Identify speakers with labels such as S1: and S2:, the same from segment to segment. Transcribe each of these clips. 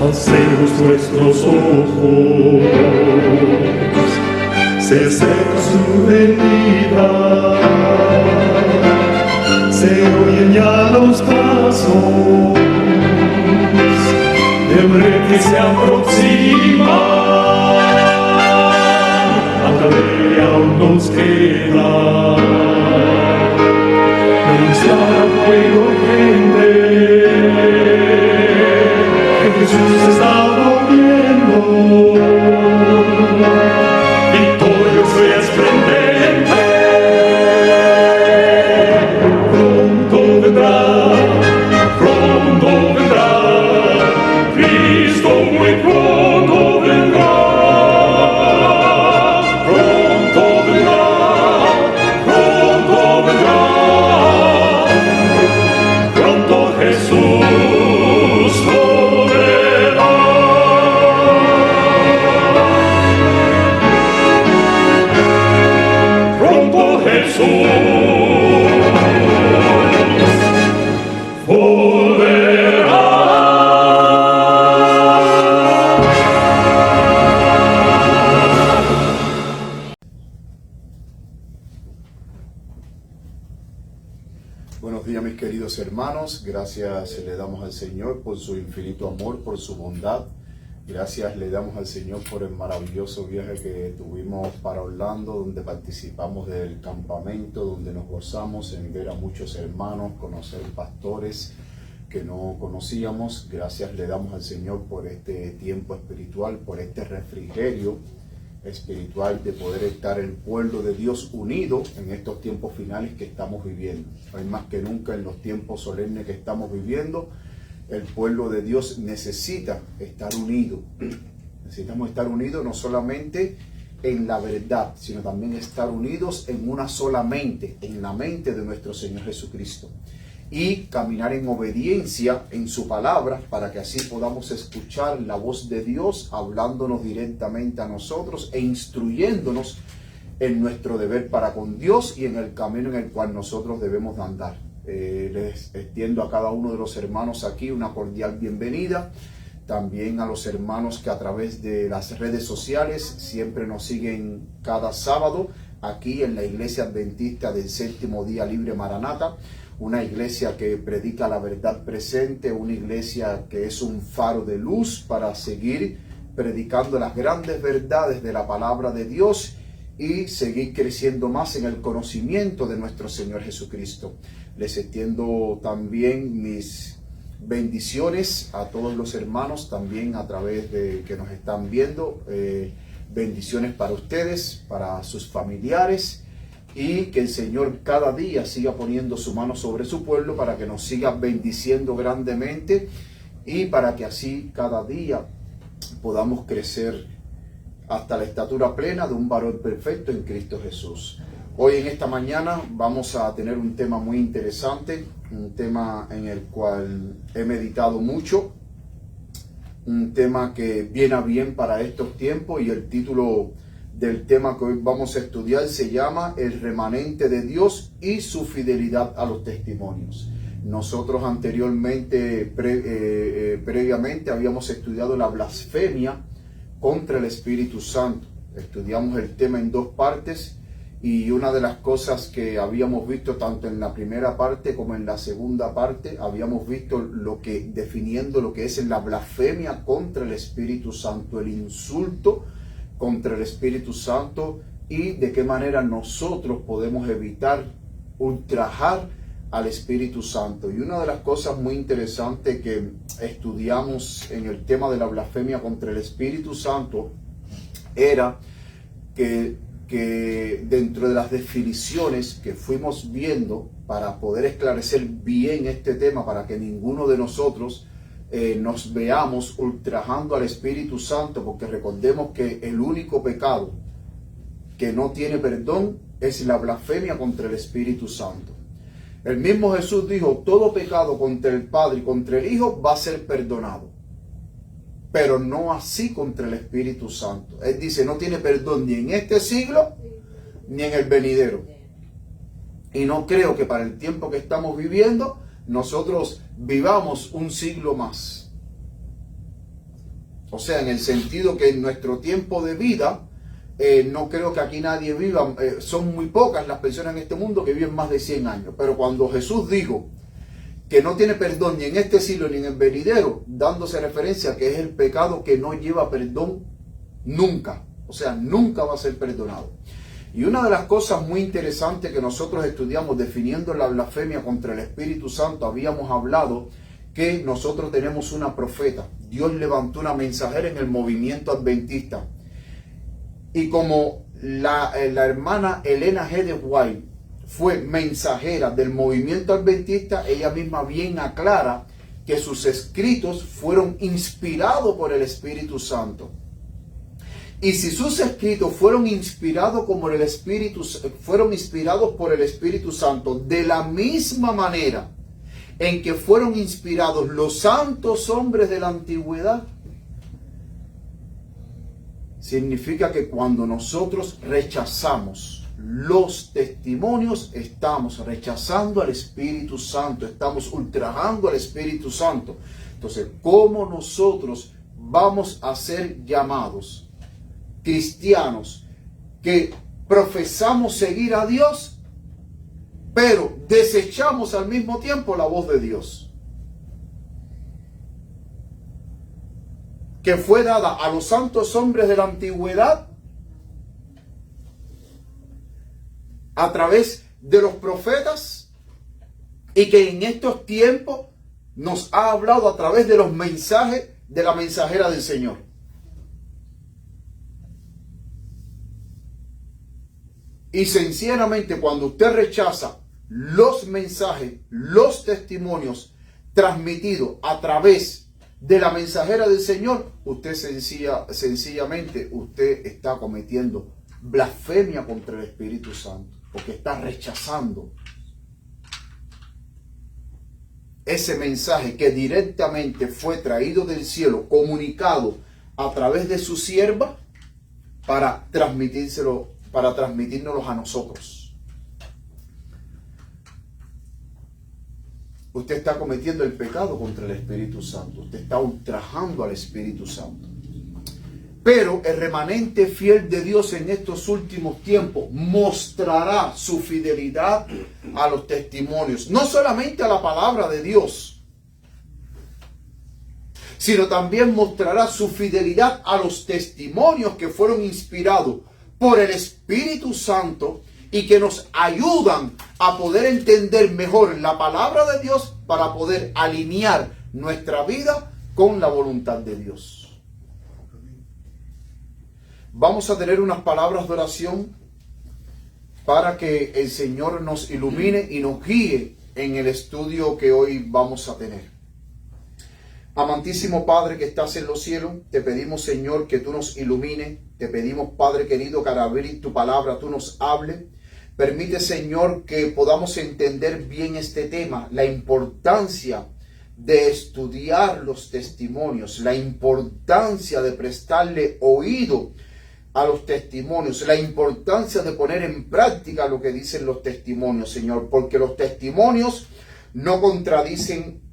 S1: Alcemos nuestros ojos, se seca su herida, se oyen ya los pasos del hombre que se aproxima. Hasta ver aún nos queda anunciar a fuego gente que Jesús está volviendo, victorioso y esplendente. Pronto vendrá, Cristo muy pronto vendrá.
S2: Buenos días, mis queridos hermanos. Gracias le damos al Señor por su infinito amor, por su bondad. Gracias le damos al Señor por el maravilloso viaje que tuvimos para Orlando, donde participamos del campamento, donde nos gozamos en ver a muchos hermanos, conocer pastores que no conocíamos. Gracias le damos al Señor por este tiempo espiritual, por este refrigerio espiritual de poder estar el pueblo de Dios unido en estos tiempos finales que estamos viviendo. Hoy más que nunca, en los tiempos solemnes que estamos viviendo, el pueblo de Dios necesita estar unido. Necesitamos estar unidos no solamente en la verdad, sino también estar unidos en una sola mente, en la mente de nuestro Señor Jesucristo, y caminar en obediencia en su palabra, para que así podamos escuchar la voz de Dios hablándonos directamente a nosotros e instruyéndonos en nuestro deber para con Dios y en el camino en el cual nosotros debemos de andar. Les extiendo a cada uno de los hermanos aquí una cordial bienvenida. También a los hermanos que a través de las redes sociales siempre nos siguen cada sábado aquí en la Iglesia Adventista del Séptimo Día Libre Maranata, una iglesia que predica la verdad presente, una iglesia que es un faro de luz para seguir predicando las grandes verdades de la palabra de Dios y seguir creciendo más en el conocimiento de nuestro Señor Jesucristo. Les extiendo también mis bendiciones a todos los hermanos, también a través de que nos están viendo. Bendiciones para ustedes, para sus familiares, y que el Señor cada día siga poniendo su mano sobre su pueblo para que nos siga bendiciendo grandemente y para que así cada día podamos crecer hasta la estatura plena de un varón perfecto en Cristo Jesús. Hoy en esta mañana vamos a tener un tema muy interesante, un tema en el cual he meditado mucho, un tema que viene a bien para estos tiempos, y el título del tema que hoy vamos a estudiar se llama El remanente de Dios y su fidelidad a los testimonios. Nosotros anteriormente, previamente habíamos estudiado la blasfemia contra el Espíritu Santo. Estudiamos el tema en dos partes, y una de las cosas que habíamos visto tanto en la primera parte como en la segunda parte, habíamos visto definiendo lo que es la blasfemia contra el Espíritu Santo, el insulto contra el Espíritu Santo, y de qué manera nosotros podemos evitar ultrajar al Espíritu Santo. Y una de las cosas muy interesantes que estudiamos en el tema de la blasfemia contra el Espíritu Santo era que dentro de las definiciones que fuimos viendo para poder esclarecer bien este tema, para que ninguno de nosotros nos veamos ultrajando al Espíritu Santo, porque recordemos que el único pecado que no tiene perdón es la blasfemia contra el Espíritu Santo. El mismo Jesús dijo: todo pecado contra el Padre y contra el Hijo va a ser perdonado, pero no así contra el Espíritu Santo. Él dice: no tiene perdón ni en este siglo ni en el venidero. Y no creo que para el tiempo que estamos viviendo nosotros vivamos un siglo más. O sea, en el sentido que en nuestro tiempo de vida, no creo que aquí nadie viva, son muy pocas las personas en este mundo que viven más de 100 años. Pero cuando Jesús dijo que no tiene perdón ni en este siglo ni en el venidero, dándose referencia a que es el pecado que no lleva perdón nunca. O sea, nunca va a ser perdonado. Y una de las cosas muy interesantes que nosotros estudiamos definiendo la blasfemia contra el Espíritu Santo, habíamos hablado que nosotros tenemos una profeta. Dios levantó una mensajera en el movimiento adventista. Y como la hermana Elena G. de White fue mensajera del movimiento adventista, ella misma bien aclara que sus escritos fueron inspirados por el Espíritu Santo. Y si sus escritos fueron inspirados por el Espíritu Santo, de la misma manera en que fueron inspirados los santos hombres de la antigüedad, significa que cuando nosotros rechazamos los testimonios, estamos rechazando al Espíritu Santo, estamos ultrajando al Espíritu Santo. Entonces, ¿cómo nosotros vamos a ser llamados cristianos que profesamos seguir a Dios, pero desechamos al mismo tiempo la voz de Dios, que fue dada a los santos hombres de la antigüedad a través de los profetas, y que en estos tiempos nos ha hablado a través de los mensajes de la mensajera del Señor? Y sinceramente, cuando usted rechaza los mensajes, los testimonios transmitidos a través de la mensajera del Señor, usted sencillamente usted está cometiendo blasfemia contra el Espíritu Santo, porque está rechazando ese mensaje que directamente fue traído del cielo, comunicado a través de su sierva, para transmitírnoslos a nosotros. Usted está cometiendo el pecado contra el Espíritu Santo. Usted está ultrajando al Espíritu Santo. Pero el remanente fiel de Dios en estos últimos tiempos mostrará su fidelidad a los testimonios. No solamente a la palabra de Dios, sino también mostrará su fidelidad a los testimonios que fueron inspirados por el Espíritu Santo y que nos ayudan a poder entender mejor la palabra de Dios para poder alinear nuestra vida con la voluntad de Dios. Vamos a tener unas palabras de oración para que el Señor nos ilumine y nos guíe en el estudio que hoy vamos a tener. Amantísimo Padre que estás en los cielos, te pedimos, Señor, que tú nos ilumines. Te pedimos, Padre querido, que al abrir tu palabra tú nos hables. Permite, Señor, que podamos entender bien este tema, la importancia de estudiar los testimonios, la importancia de prestarle oído a los testimonios, la importancia de poner en práctica lo que dicen los testimonios, Señor, porque los testimonios no contradicen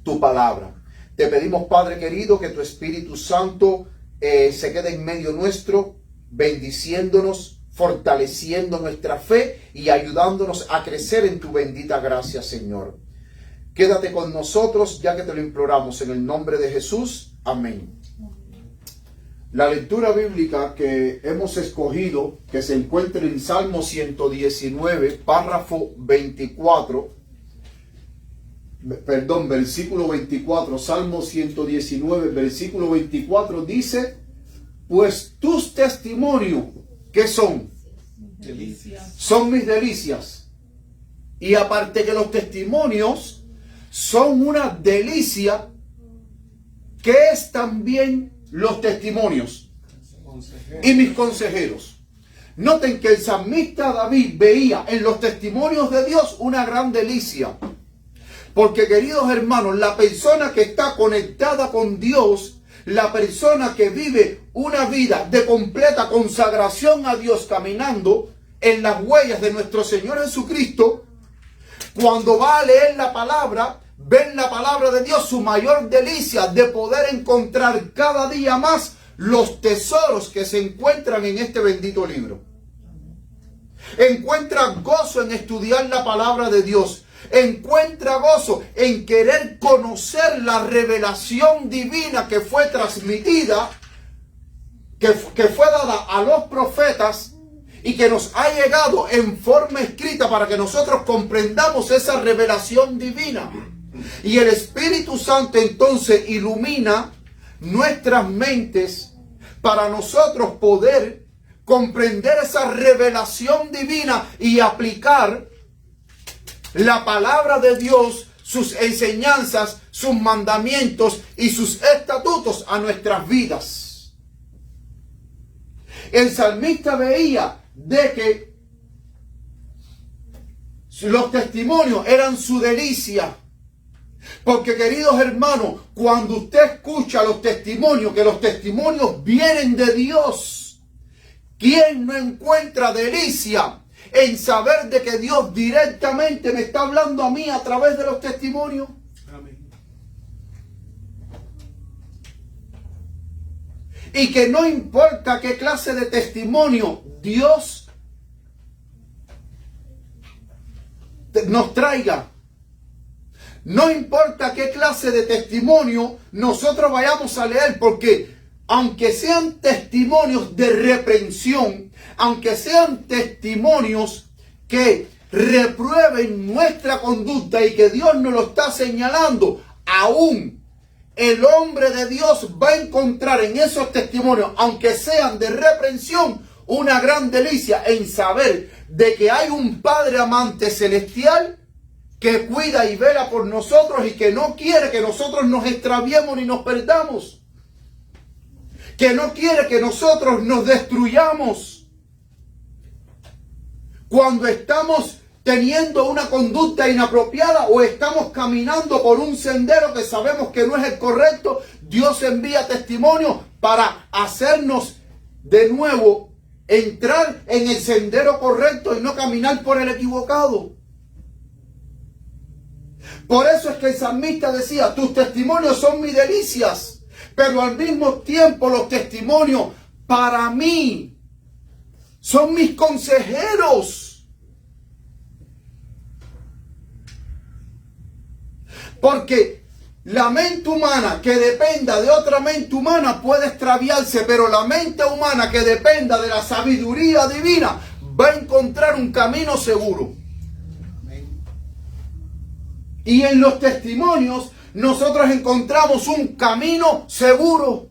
S2: tu palabra. Te pedimos, Padre querido, que tu Espíritu Santo se quede en medio nuestro, bendiciéndonos, fortaleciendo nuestra fe y ayudándonos a crecer en tu bendita gracia, Señor. Quédate con nosotros, ya que te lo imploramos en el nombre de Jesús. Amén. La lectura bíblica que hemos escogido, que se encuentra en Salmo 119, párrafo 24, versículo 24, Salmo 119, versículo 24, dice: pues tus testimonios, ¿qué son? Delicias. Son mis delicias. Y aparte que los testimonios son una delicia, ¿qué es también los testimonios? Y mis consejeros. Noten que el salmista David veía en los testimonios de Dios una gran delicia. Porque, queridos hermanos, la persona que está conectada con Dios, la persona que vive una vida de completa consagración a Dios, caminando en las huellas de nuestro Señor Jesucristo, cuando va a leer la palabra, ven la palabra de Dios su mayor delicia de poder encontrar cada día más los tesoros que se encuentran en este bendito libro. Encuentra gozo en estudiar la palabra de Dios. Encuentra gozo en querer conocer la revelación divina que fue transmitida, que fue dada a los profetas y que nos ha llegado en forma escrita para que nosotros comprendamos esa revelación divina. Y el Espíritu Santo entonces ilumina nuestras mentes para nosotros poder comprender esa revelación divina y aplicar la palabra de Dios, sus enseñanzas, sus mandamientos y sus estatutos a nuestras vidas. El salmista veía de que los testimonios eran su delicia. Porque, queridos hermanos, cuando usted escucha los testimonios, que los testimonios vienen de Dios, ¿quién no encuentra delicia en saber de que Dios directamente me está hablando a mí a través de los testimonios? Amén. Y que no importa qué clase de testimonio Dios nos traiga, no importa qué clase de testimonio nosotros vayamos a leer, porque aunque sean testimonios de reprensión, aunque sean testimonios que reprueben nuestra conducta y que Dios nos lo está señalando, aún el hombre de Dios va a encontrar en esos testimonios, aunque sean de reprensión, una gran delicia en saber de que hay un Padre amante celestial que cuida y vela por nosotros y que no quiere que nosotros nos extraviemos ni nos perdamos. Que no quiere que nosotros nos destruyamos. Cuando estamos teniendo una conducta inapropiada o estamos caminando por un sendero que sabemos que no es el correcto, Dios envía testimonio para hacernos de nuevo entrar en el sendero correcto y no caminar por el equivocado. Por eso es que el salmista decía, tus testimonios son mis delicias, pero al mismo tiempo los testimonios para mí son mis consejeros. Porque la mente humana que dependa de otra mente humana puede extraviarse, pero la mente humana que dependa de la sabiduría divina va a encontrar un camino seguro. Y en los testimonios nosotros encontramos un camino seguro.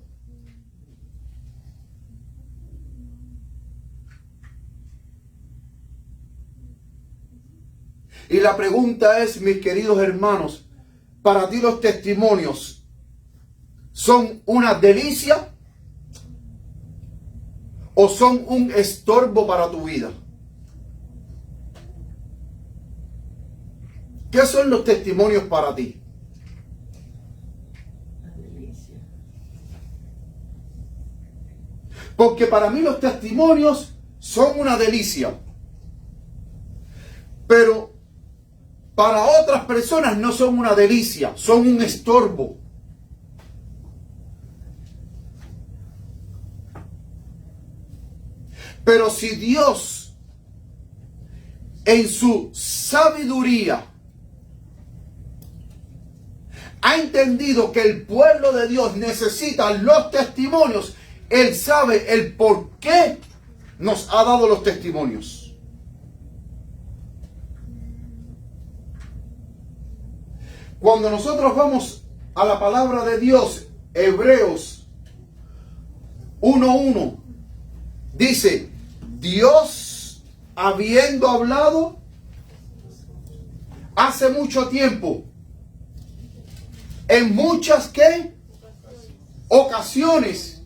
S2: Y la pregunta es, mis queridos hermanos, ¿para ti los testimonios son una delicia o son un estorbo para tu vida? ¿Qué son los testimonios para ti? Porque para mí los testimonios son una delicia. Pero para otras personas no son una delicia, son un estorbo. Pero si Dios, en su sabiduría, ha entendido que el pueblo de Dios necesita los testimonios, Él sabe el por qué nos ha dado los testimonios. Cuando nosotros vamos a la palabra de Dios, Hebreos 1:1, dice, Dios habiendo hablado hace mucho tiempo, en muchas ¿qué? Ocasiones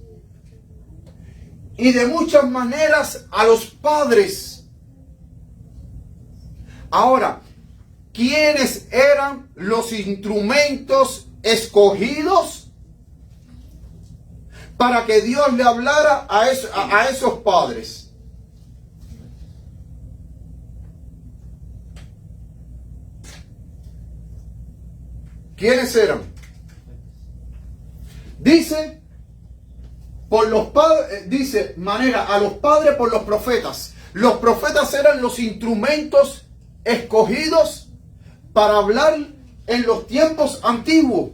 S2: y de muchas maneras a los padres. Ahora, ¿quiénes eran los instrumentos escogidos para que Dios le hablara a esos padres? ¿Quiénes eran? Dice, por los padres, dice, manera a los padres por los profetas. Los profetas eran los instrumentos escogidos para hablar en los tiempos antiguos.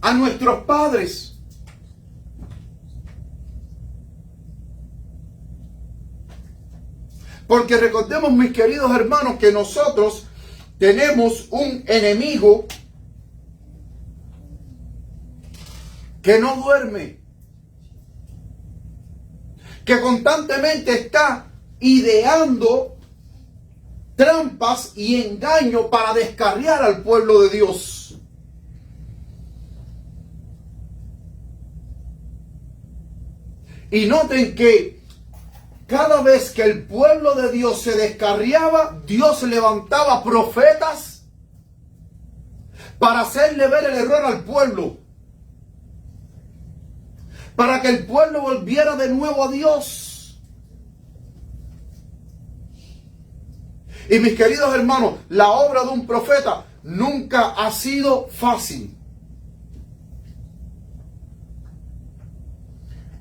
S2: A nuestros padres. Porque recordemos, mis queridos hermanos, que nosotros tenemos un enemigo que no duerme, que constantemente está ideando trampas y engaños para descarriar al pueblo de Dios. Y noten que cada vez que el pueblo de Dios se descarriaba, Dios levantaba profetas para hacerle ver el error al pueblo, para que el pueblo volviera de nuevo a Dios. Y mis queridos hermanos, la obra de un profeta nunca ha sido fácil.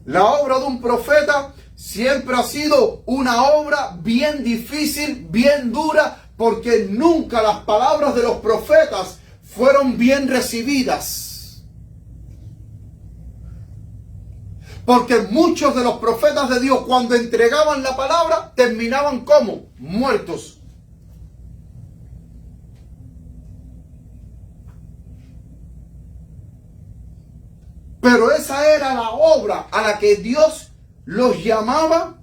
S2: La obra de un profeta siempre ha sido una obra bien difícil, bien dura, porque nunca las palabras de los profetas fueron bien recibidas. Porque muchos de los profetas de Dios, cuando entregaban la palabra, terminaban como muertos. Pero esa era la obra a la que Dios los llamaba.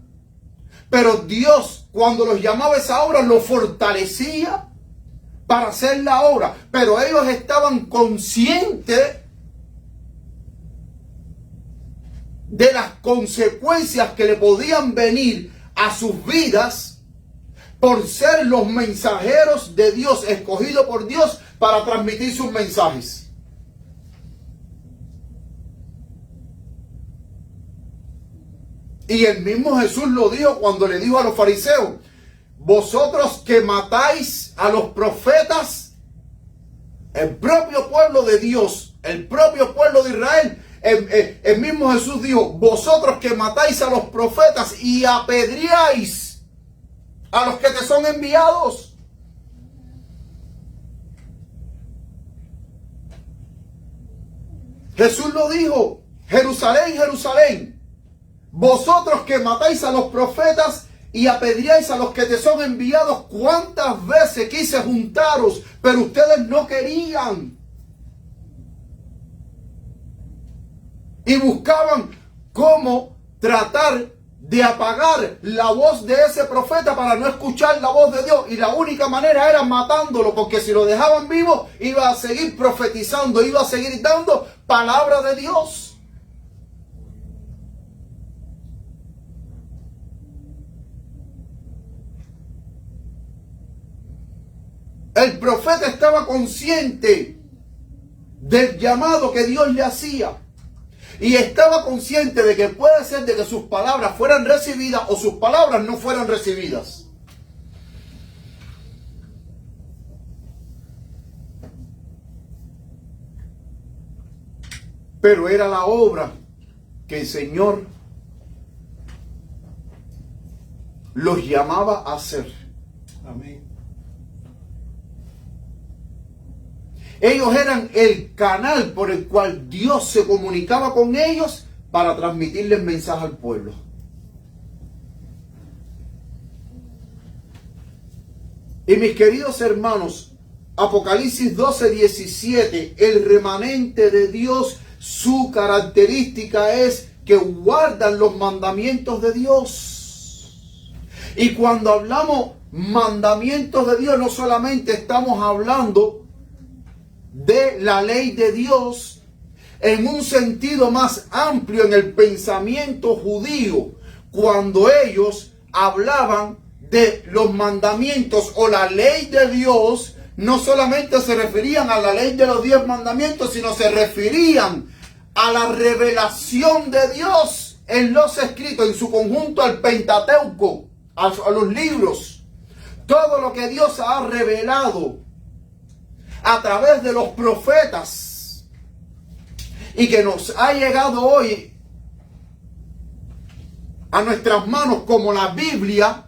S2: Pero Dios, cuando los llamaba a esa obra, los fortalecía para hacer la obra. Pero ellos estaban conscientes de las consecuencias que le podían venir a sus vidas por ser los mensajeros de Dios, escogidos por Dios para transmitir sus mensajes. Y el mismo Jesús lo dijo cuando le dijo a los fariseos: vosotros que matáis a los profetas, el propio pueblo de Dios, el propio pueblo de Israel, el mismo Jesús dijo: vosotros que matáis a los profetas y apedreáis a los que te son enviados. Jesús lo dijo: Jerusalén, Jerusalén, vosotros que matáis a los profetas y apedreáis a los que te son enviados, ¿cuántas veces quise juntaros, pero ustedes no querían? Y buscaban cómo tratar de apagar la voz de ese profeta para no escuchar la voz de Dios. Y la única manera era matándolo, porque si lo dejaban vivo, iba a seguir profetizando, iba a seguir dando palabra de Dios. El profeta estaba consciente del llamado que Dios le hacía. Y estaba consciente de que puede ser de que sus palabras fueran recibidas o sus palabras no fueran recibidas. Pero era la obra que el Señor los llamaba a hacer.
S3: Amén.
S2: Ellos eran el canal por el cual Dios se comunicaba con ellos para transmitirles mensaje al pueblo. Y mis queridos hermanos, Apocalipsis 12:17, el remanente de Dios, su característica es que guardan los mandamientos de Dios. Y cuando hablamos mandamientos de Dios, no solamente estamos hablando de la ley de Dios en un sentido más amplio en el pensamiento judío, cuando ellos hablaban de los mandamientos o la ley de Dios, no solamente se referían a la ley de los 10 mandamientos, sino se referían a la revelación de Dios en los escritos, en su conjunto al Pentateuco, a los libros. todo lo que Dios ha revelado a través de los profetas y que nos ha llegado hoy a nuestras manos, como la Biblia,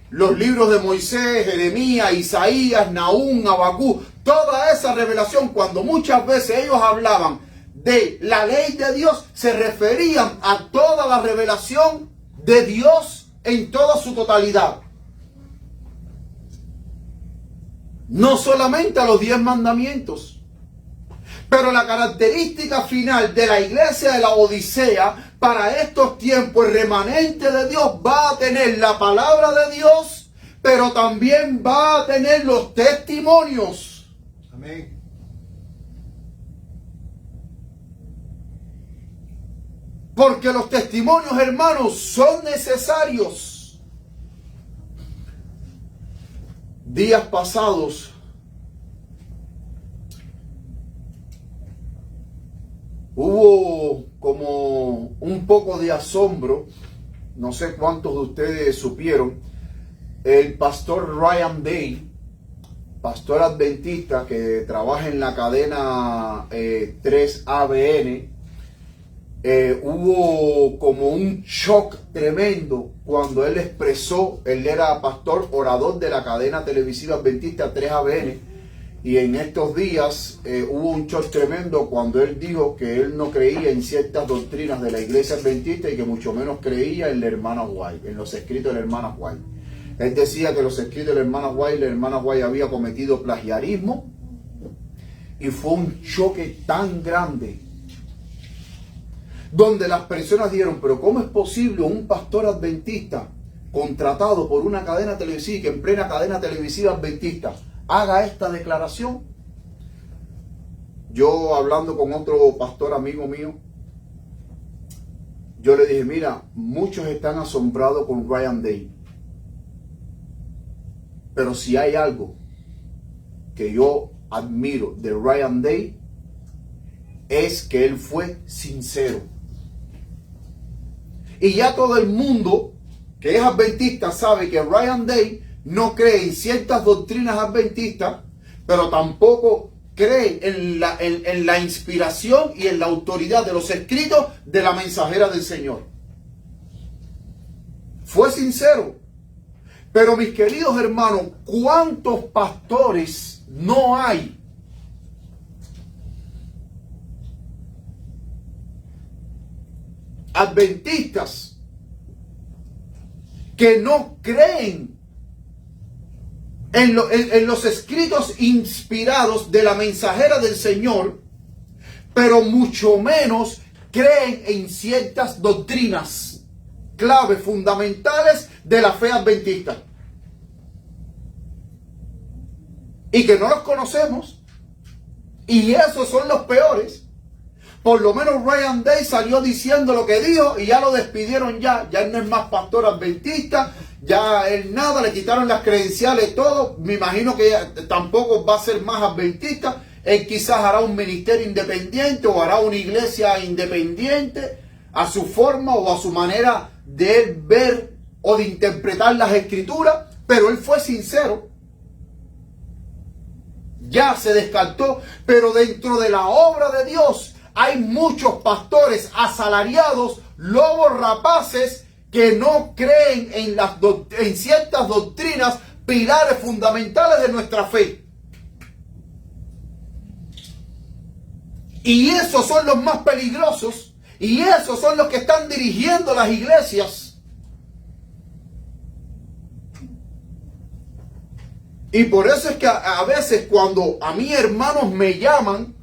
S2: los libros de Moisés, Jeremías, Isaías, Nahum, Habacuc, toda esa revelación, cuando muchas veces ellos hablaban de la ley de Dios, se referían a toda la revelación de Dios en toda su totalidad. No solamente a los 10 mandamientos. Pero la característica final de la iglesia de la Odisea para estos tiempos, el remanente de Dios va a tener la palabra de Dios, pero también va a tener los testimonios. Amén. Porque los testimonios, hermanos, son necesarios. Días pasados hubo como un poco de asombro, no sé cuántos de ustedes supieron, el pastor Ryan Day, pastor adventista que trabaja en la cadena 3ABN, hubo como un shock tremendo cuando él expresó, él era pastor orador de la cadena televisiva adventista 3ABN, y en estos días hubo un shock tremendo cuando él dijo que él no creía en ciertas doctrinas de la iglesia adventista y que mucho menos creía en la hermana White, en los escritos de la hermana White. Él decía que los escritos de la hermana White había cometido plagiarismo, y fue un choque tan grande donde las personas dijeron, pero ¿cómo es posible un pastor adventista contratado por una cadena televisiva, que en plena cadena televisiva adventista haga esta declaración? Yo, hablando con otro pastor amigo mío, yo le dije, mira, muchos están asombrados con Ryan Day, pero si hay algo que yo admiro de Ryan Day, es que él fue sincero. Y ya todo el mundo que es adventista sabe que Ryan Day no cree en ciertas doctrinas adventistas, pero tampoco cree en la inspiración y en la autoridad de los escritos de la mensajera del Señor. Fue sincero. Pero mis queridos hermanos, ¿cuántos pastores no hay adventistas que no creen en los escritos inspirados de la mensajera del Señor, pero mucho menos creen en ciertas doctrinas claves fundamentales de la fe adventista? Y que no los conocemos, y esos son los peores. Por lo menos Ryan Day salió diciendo lo que dijo y ya lo despidieron ya. Ya él no es más pastor adventista, ya él nada, le quitaron las credenciales, todo. Me imagino que tampoco va a ser más adventista. Él quizás hará un ministerio independiente o hará una iglesia independiente a su forma o a su manera de él ver o de interpretar las escrituras. Pero él fue sincero. Ya se descartó, pero dentro de la obra de Dios hay muchos pastores asalariados, lobos rapaces, que no creen en ciertas doctrinas, pilares fundamentales de nuestra fe. Y esos son los más peligrosos, y esos son los que están dirigiendo las iglesias. Y por eso es que a veces cuando a mí hermanos me llaman,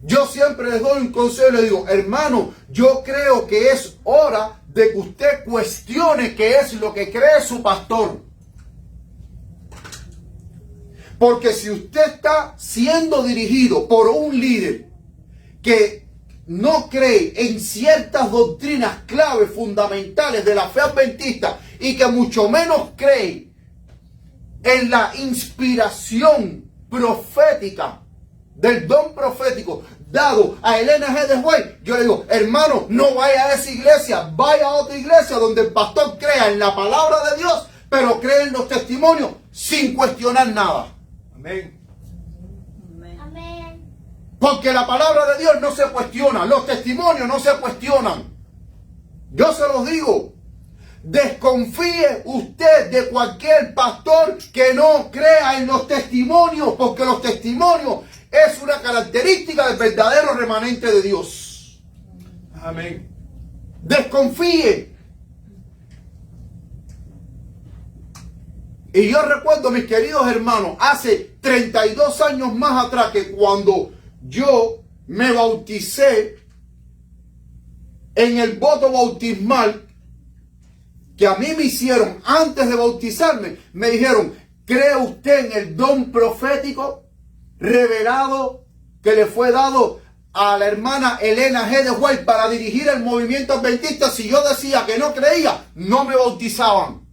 S2: yo siempre les doy un consejo y les digo, hermano, yo creo que es hora de que usted cuestione qué es lo que cree su pastor. Porque si usted está siendo dirigido por un líder que no cree en ciertas doctrinas claves fundamentales de la fe adventista y que mucho menos cree en la inspiración profética del don profético dado a Elena G. de White, yo le digo, hermano, no vaya a esa iglesia, vaya a otra iglesia donde el pastor crea en la palabra de Dios, pero creen los testimonios sin cuestionar nada.
S1: Amén.
S3: Amén.
S2: Porque la palabra de Dios no se cuestiona, los testimonios no se cuestionan. Yo se los digo, desconfíe usted de cualquier pastor que no crea en los testimonios, porque los testimonios es una característica del verdadero remanente de Dios.
S1: Amén.
S2: Desconfíe. Y yo recuerdo, mis queridos hermanos, hace 32 años más atrás, que cuando yo me bauticé en el voto bautismal que a mí me hicieron antes de bautizarme, me dijeron: ¿cree usted en el don profético revelado que le fue dado a la hermana Elena G. de White para dirigir el movimiento adventista? Si yo decía que no creía, no me bautizaban.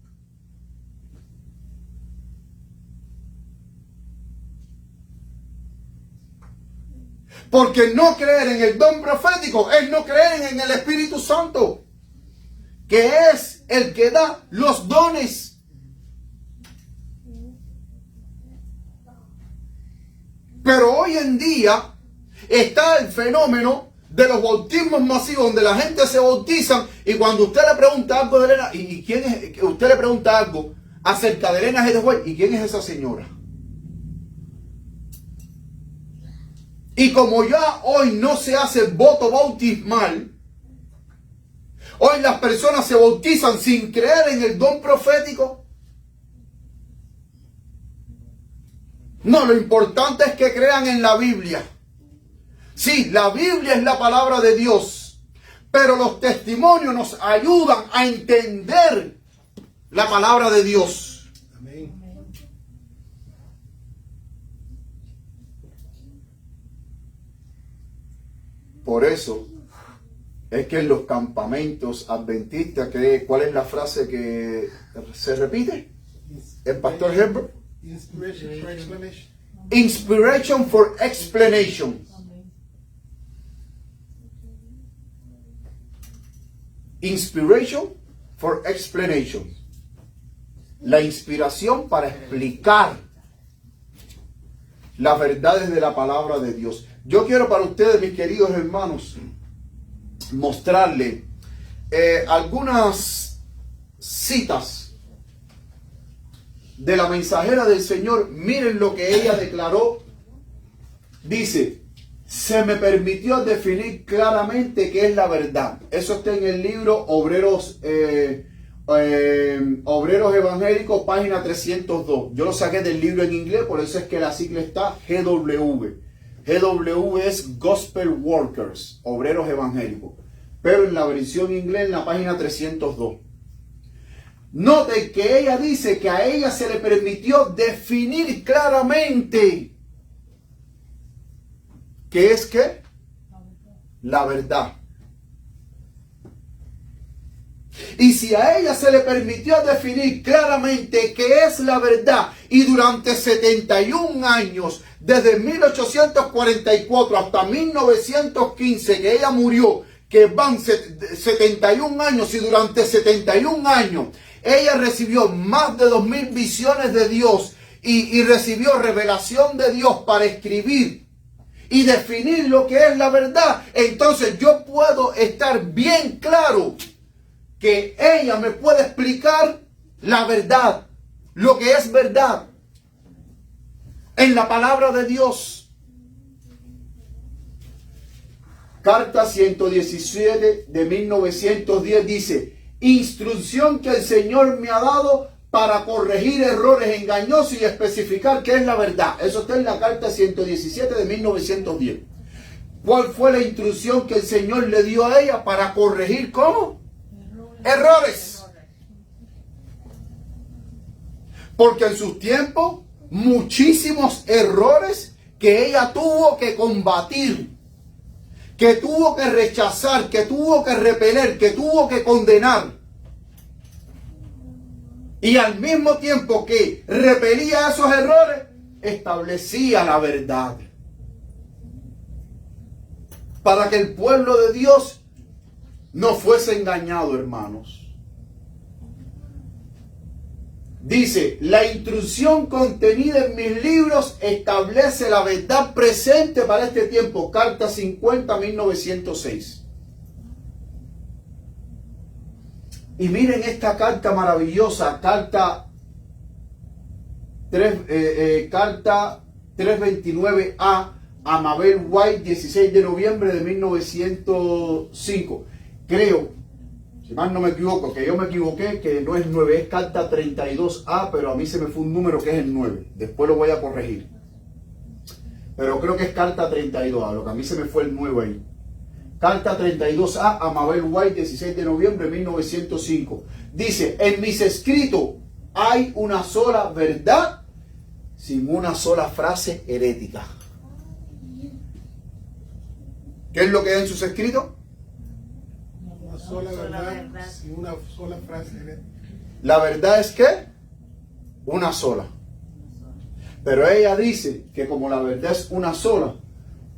S2: Porque no creer en el don profético es no creer en el Espíritu Santo, que es el que da los dones. Pero hoy en día está el fenómeno de los bautismos masivos, donde la gente se bautiza y cuando usted le pregunta algo de Elena, ¿y quién es? Usted le pregunta algo acerca de Elena G. de White, ¿y quién es esa señora? Y como ya hoy no se hace voto bautismal, hoy las personas se bautizan sin creer en el don profético. No, lo importante es que crean en la Biblia. Sí, la Biblia es la palabra de Dios, pero los testimonios nos ayudan a entender la palabra de Dios.
S1: Amén.
S2: Por eso es que en los campamentos adventistas, ¿cuál es la frase que se repite? El pastor Herbert.
S1: Inspiration for explanation.
S2: Inspiration for explanation. Inspiration for explanation. La inspiración para explicar las verdades de la palabra de Dios. Yo quiero para ustedes, mis queridos hermanos, mostrarles algunas citas de la mensajera del Señor. Miren lo que ella declaró. Dice: se me permitió definir claramente qué es la verdad. Eso está en el libro Obreros Evangélicos, página 302. Yo lo saqué del libro en inglés, por eso es que la sigla está GW. GW es Gospel Workers, Obreros Evangélicos. Pero en la versión inglés, en la página 302. Note que ella dice que a ella se le permitió definir claramente qué es qué, la verdad. Y si a ella se le permitió definir claramente qué es la verdad, y durante 71 años, desde 1844 hasta 1915, que ella murió, que van 71 años, y durante 71 años ella recibió más de 2000 visiones de Dios y recibió revelación de Dios para escribir y definir lo que es la verdad, entonces yo puedo estar bien claro que ella me puede explicar la verdad, lo que es verdad en la palabra de Dios. Carta 117 de 1910 dice: instrucción que el Señor me ha dado para corregir errores engañosos y especificar qué es la verdad. Eso está en la carta 117 de 1910. ¿Cuál fue la instrucción que el Señor le dio a ella para corregir cómo? Errores. Porque en sus tiempos, muchísimos errores que ella tuvo que combatir, que tuvo que rechazar, que tuvo que repeler, que tuvo que condenar. Y al mismo tiempo que repelía esos errores, establecía la verdad. Para que el pueblo de Dios no fuese engañado, hermanos. Dice, la instrucción contenida en mis libros establece la verdad presente para este tiempo. Carta 50, 1906. Y miren esta carta maravillosa, carta 329A, a Mabel White, 16 de noviembre de 1905. Creo, si mal no me equivoco, que yo me equivoqué, que no es 9, es carta 32A, pero a mí se me fue un número que es el 9. Después lo voy a corregir. Pero creo que es carta 32A, lo que a mí se me fue el 9 ahí. Carta 32A a Mabel White, 16 de noviembre de 1905. Dice, en mis escritos hay una sola verdad sin una sola frase herética. ¿Qué es lo que hay en sus escritos?
S3: Una sola verdad sin una sola frase herética.
S2: La verdad es que una sola. Pero ella dice que como la verdad es una sola,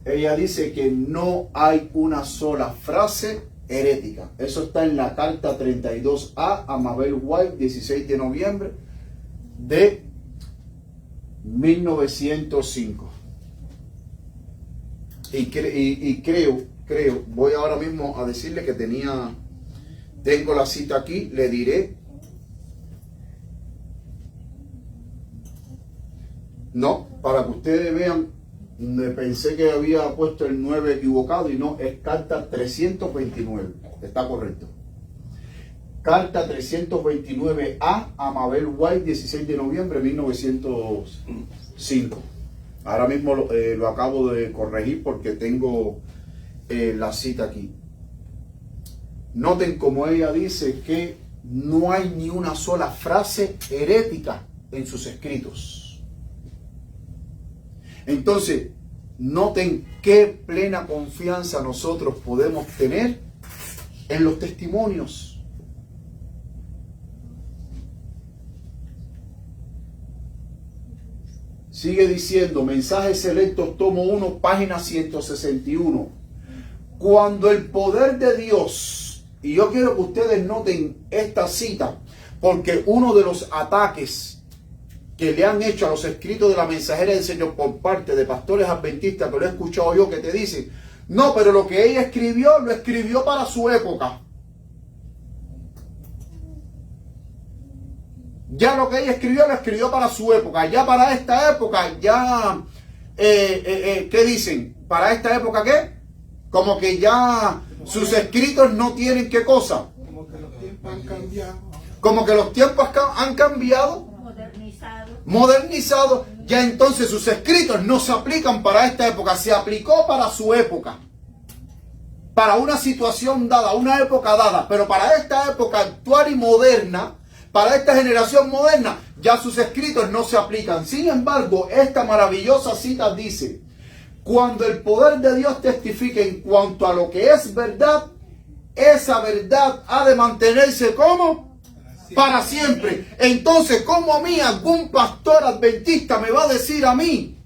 S2: ella dice que no hay una sola frase herética. Eso está en la carta 32A a Mabel White, 16 de noviembre de 1905. Y creo, voy ahora mismo a decirle que tengo la cita aquí, le diré. No, para que ustedes vean, pensé que había puesto el 9 equivocado y no, es carta 329, está correcto. Carta 329A a Mabel White, 16 de noviembre de 1905. Ahora mismo lo acabo de corregir porque tengo la cita aquí. Noten como ella dice que no hay ni una sola frase herética en sus escritos. Entonces, noten qué plena confianza nosotros podemos tener en los testimonios. Sigue diciendo, Mensajes Selectos, tomo 1, página 161. Cuando el poder de Dios, y yo quiero que ustedes noten esta cita, porque uno de los ataques que le han hecho a los escritos de la Mensajera del Señor por parte de pastores adventistas, que lo he escuchado yo, que te dicen, no, pero lo que ella escribió, lo escribió para su época. Ya lo que ella escribió, lo escribió para su época. Ya para esta época, ya, ¿qué dicen? ¿Para esta época qué? Como que ya sus escritos no tienen qué cosa.
S3: Como que los tiempos han cambiado.
S2: Como que los tiempos han cambiado. Modernizado, ya entonces sus escritos no se aplican para esta época, se aplicó para su época, para una situación dada, una época dada, pero para esta época actual y moderna, para esta generación moderna, ya sus escritos no se aplican. Sin embargo, esta maravillosa cita dice, cuando el poder de Dios testifique en cuanto a lo que es verdad, esa verdad ha de mantenerse como para siempre. Entonces, ¿cómo a mí algún pastor adventista me va a decir a mí?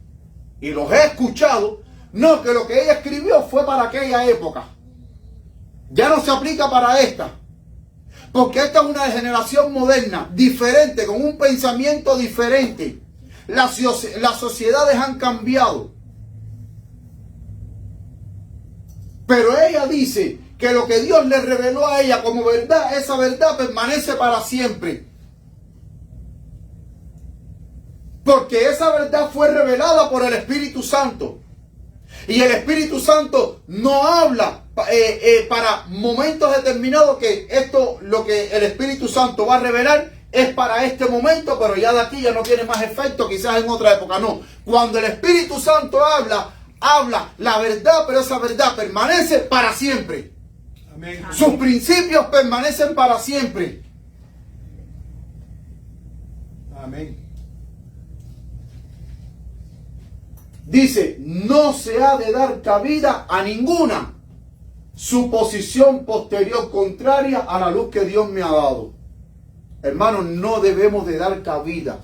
S2: Y los he escuchado, no, que lo que ella escribió fue para aquella época. Ya no se aplica para esta. Porque esta es una generación moderna, diferente, con un pensamiento diferente. Las sociedades han cambiado. Pero ella dice que lo que Dios le reveló a ella como verdad, esa verdad permanece para siempre. Porque esa verdad fue revelada por el Espíritu Santo. Y el Espíritu Santo no habla para momentos determinados, que esto, lo que el Espíritu Santo va a revelar, es para este momento, pero ya de aquí ya no tiene más efecto, quizás en otra época. No. Cuando el Espíritu Santo habla la verdad, pero esa verdad permanece para siempre.
S3: Amén.
S2: Sus principios permanecen para siempre.
S3: Amén.
S2: Dice, no se ha de dar cabida a ninguna suposición posterior contraria a la luz que Dios me ha dado. Hermanos, no debemos de dar cabida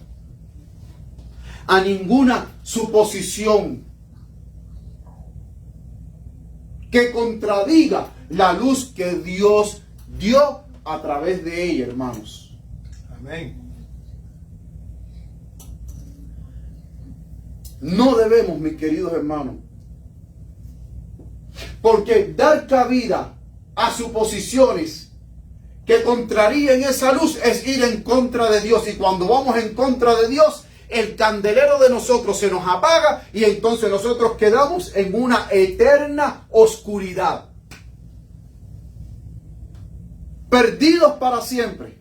S2: a ninguna suposición que contradiga la luz que Dios dio a través de ella, hermanos.
S3: Amén.
S2: No debemos, mis queridos hermanos. Porque dar cabida a suposiciones que contraríen esa luz es ir en contra de Dios. Y cuando vamos en contra de Dios, el candelero de nosotros se nos apaga y entonces nosotros quedamos en una eterna oscuridad. Perdidos para siempre.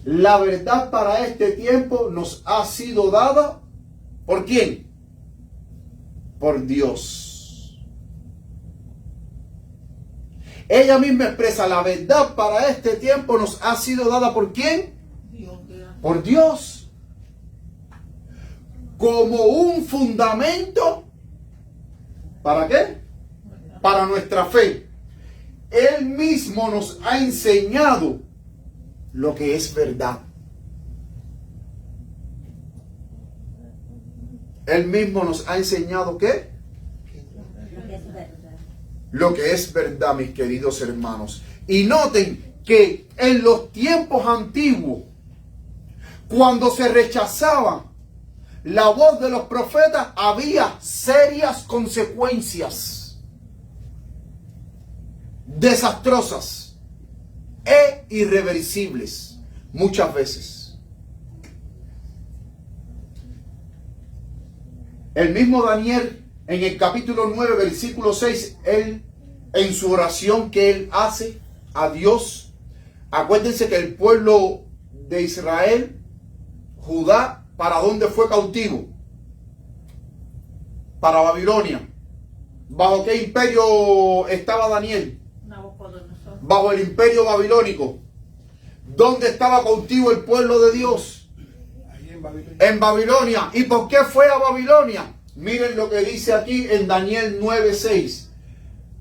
S2: La verdad para este tiempo nos ha sido dada ¿por quién? Por Dios. Ella misma expresa: la verdad para este tiempo nos ha sido dada ¿por quién? Por Dios. Como un fundamento. ¿Para qué? Para nuestra fe. Él mismo nos ha enseñado lo que es verdad. Él mismo nos ha enseñado ¿qué? Lo que es verdad, mis queridos hermanos. Y noten que en los tiempos antiguos, cuando se rechazaba la voz de los profetas, había serias consecuencias desastrosas e irreversibles muchas veces. El mismo Daniel, en el capítulo 9, versículo 6, él, en su oración que él hace a Dios, acuérdense que el pueblo de Israel, Judá, ¿para dónde fue cautivo? Para Babilonia. ¿Bajo qué imperio estaba Daniel? Bajo el imperio babilónico. ¿Dónde estaba cautivo el pueblo de Dios? En Babilonia. ¿Y por qué fue a Babilonia? Miren lo que dice aquí en Daniel 9:6.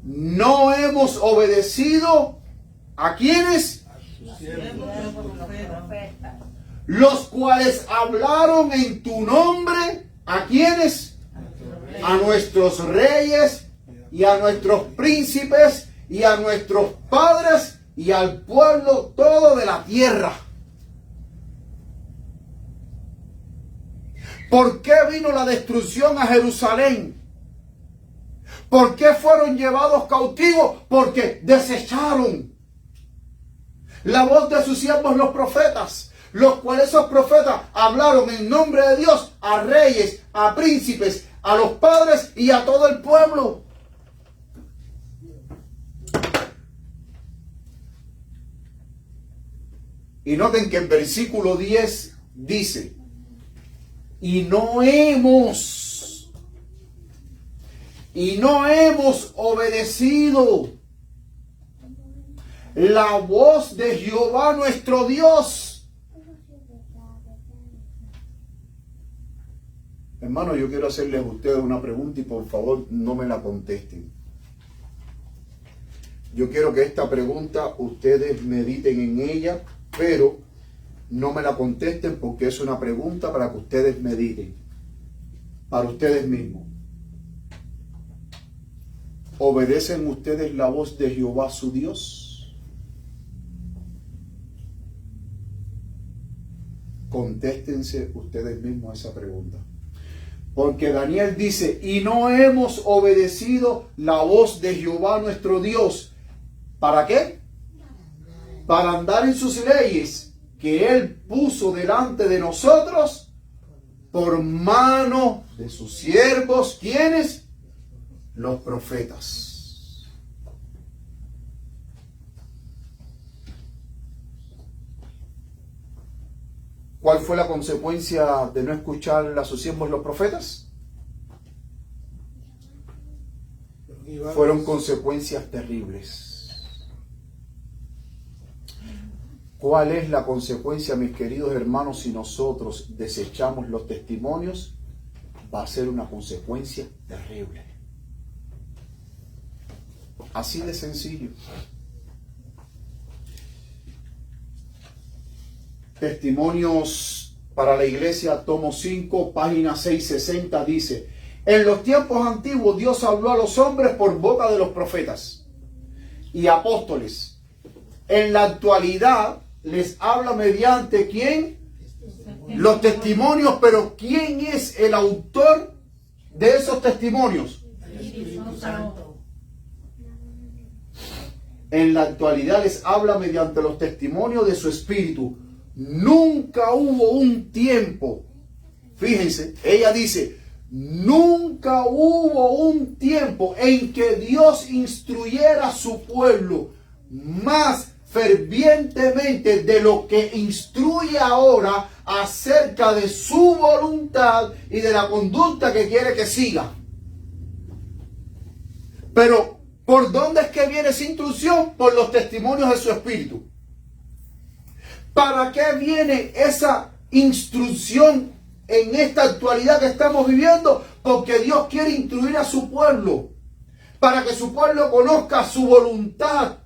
S2: No hemos obedecido ¿a quiénes? Los cuales hablaron en tu nombre. ¿A quiénes? A nuestros reyes y a nuestros príncipes y a nuestros padres y al pueblo todo de la tierra. ¿Por qué vino la destrucción a Jerusalén? ¿Por qué fueron llevados cautivos? Porque desecharon la voz de sus siervos los profetas, los cuales esos profetas hablaron en nombre de Dios a reyes, a príncipes, a los padres y a todo el pueblo. Y noten que el versículo 10 dice: y no hemos obedecido la voz de Jehová nuestro Dios. Hermano, yo quiero hacerles a ustedes una pregunta y por favor no me la contesten. Yo quiero que esta pregunta ustedes mediten en ella, pero no me la contesten porque es una pregunta para que ustedes mediten, para ustedes mismos. ¿Obedecen ustedes la voz de Jehová su Dios? Contéstense ustedes mismos esa pregunta. Porque Daniel dice: y no hemos obedecido la voz de Jehová nuestro Dios. ¿Para qué? Para andar en sus leyes que Él puso delante de nosotros por mano de sus siervos. ¿Quiénes? Los profetas. ¿Cuál fue la consecuencia de no escuchar a sus siervos los profetas? Fueron consecuencias terribles. ¿Cuál es la consecuencia, mis queridos hermanos, si nosotros desechamos los testimonios? Va a ser una consecuencia terrible. Así de sencillo. Testimonios para la Iglesia, tomo 5, página 660, dice: en los tiempos antiguos Dios habló a los hombres por boca de los profetas y apóstoles. En la actualidad les habla mediante ¿quién? Los testimonios, pero ¿quién es el autor de esos testimonios?
S3: El Espíritu Santo.
S2: En la actualidad les habla mediante los testimonios de su espíritu. Nunca hubo un tiempo, fíjense, ella dice, nunca hubo un tiempo en que Dios instruyera a su pueblo más fervientemente de lo que instruye ahora acerca de su voluntad y de la conducta que quiere que siga. Pero ¿por dónde es que viene esa instrucción? Por los testimonios de su espíritu. ¿Para qué viene esa instrucción en esta actualidad que estamos viviendo? Porque Dios quiere instruir a su pueblo, para que su pueblo conozca su voluntad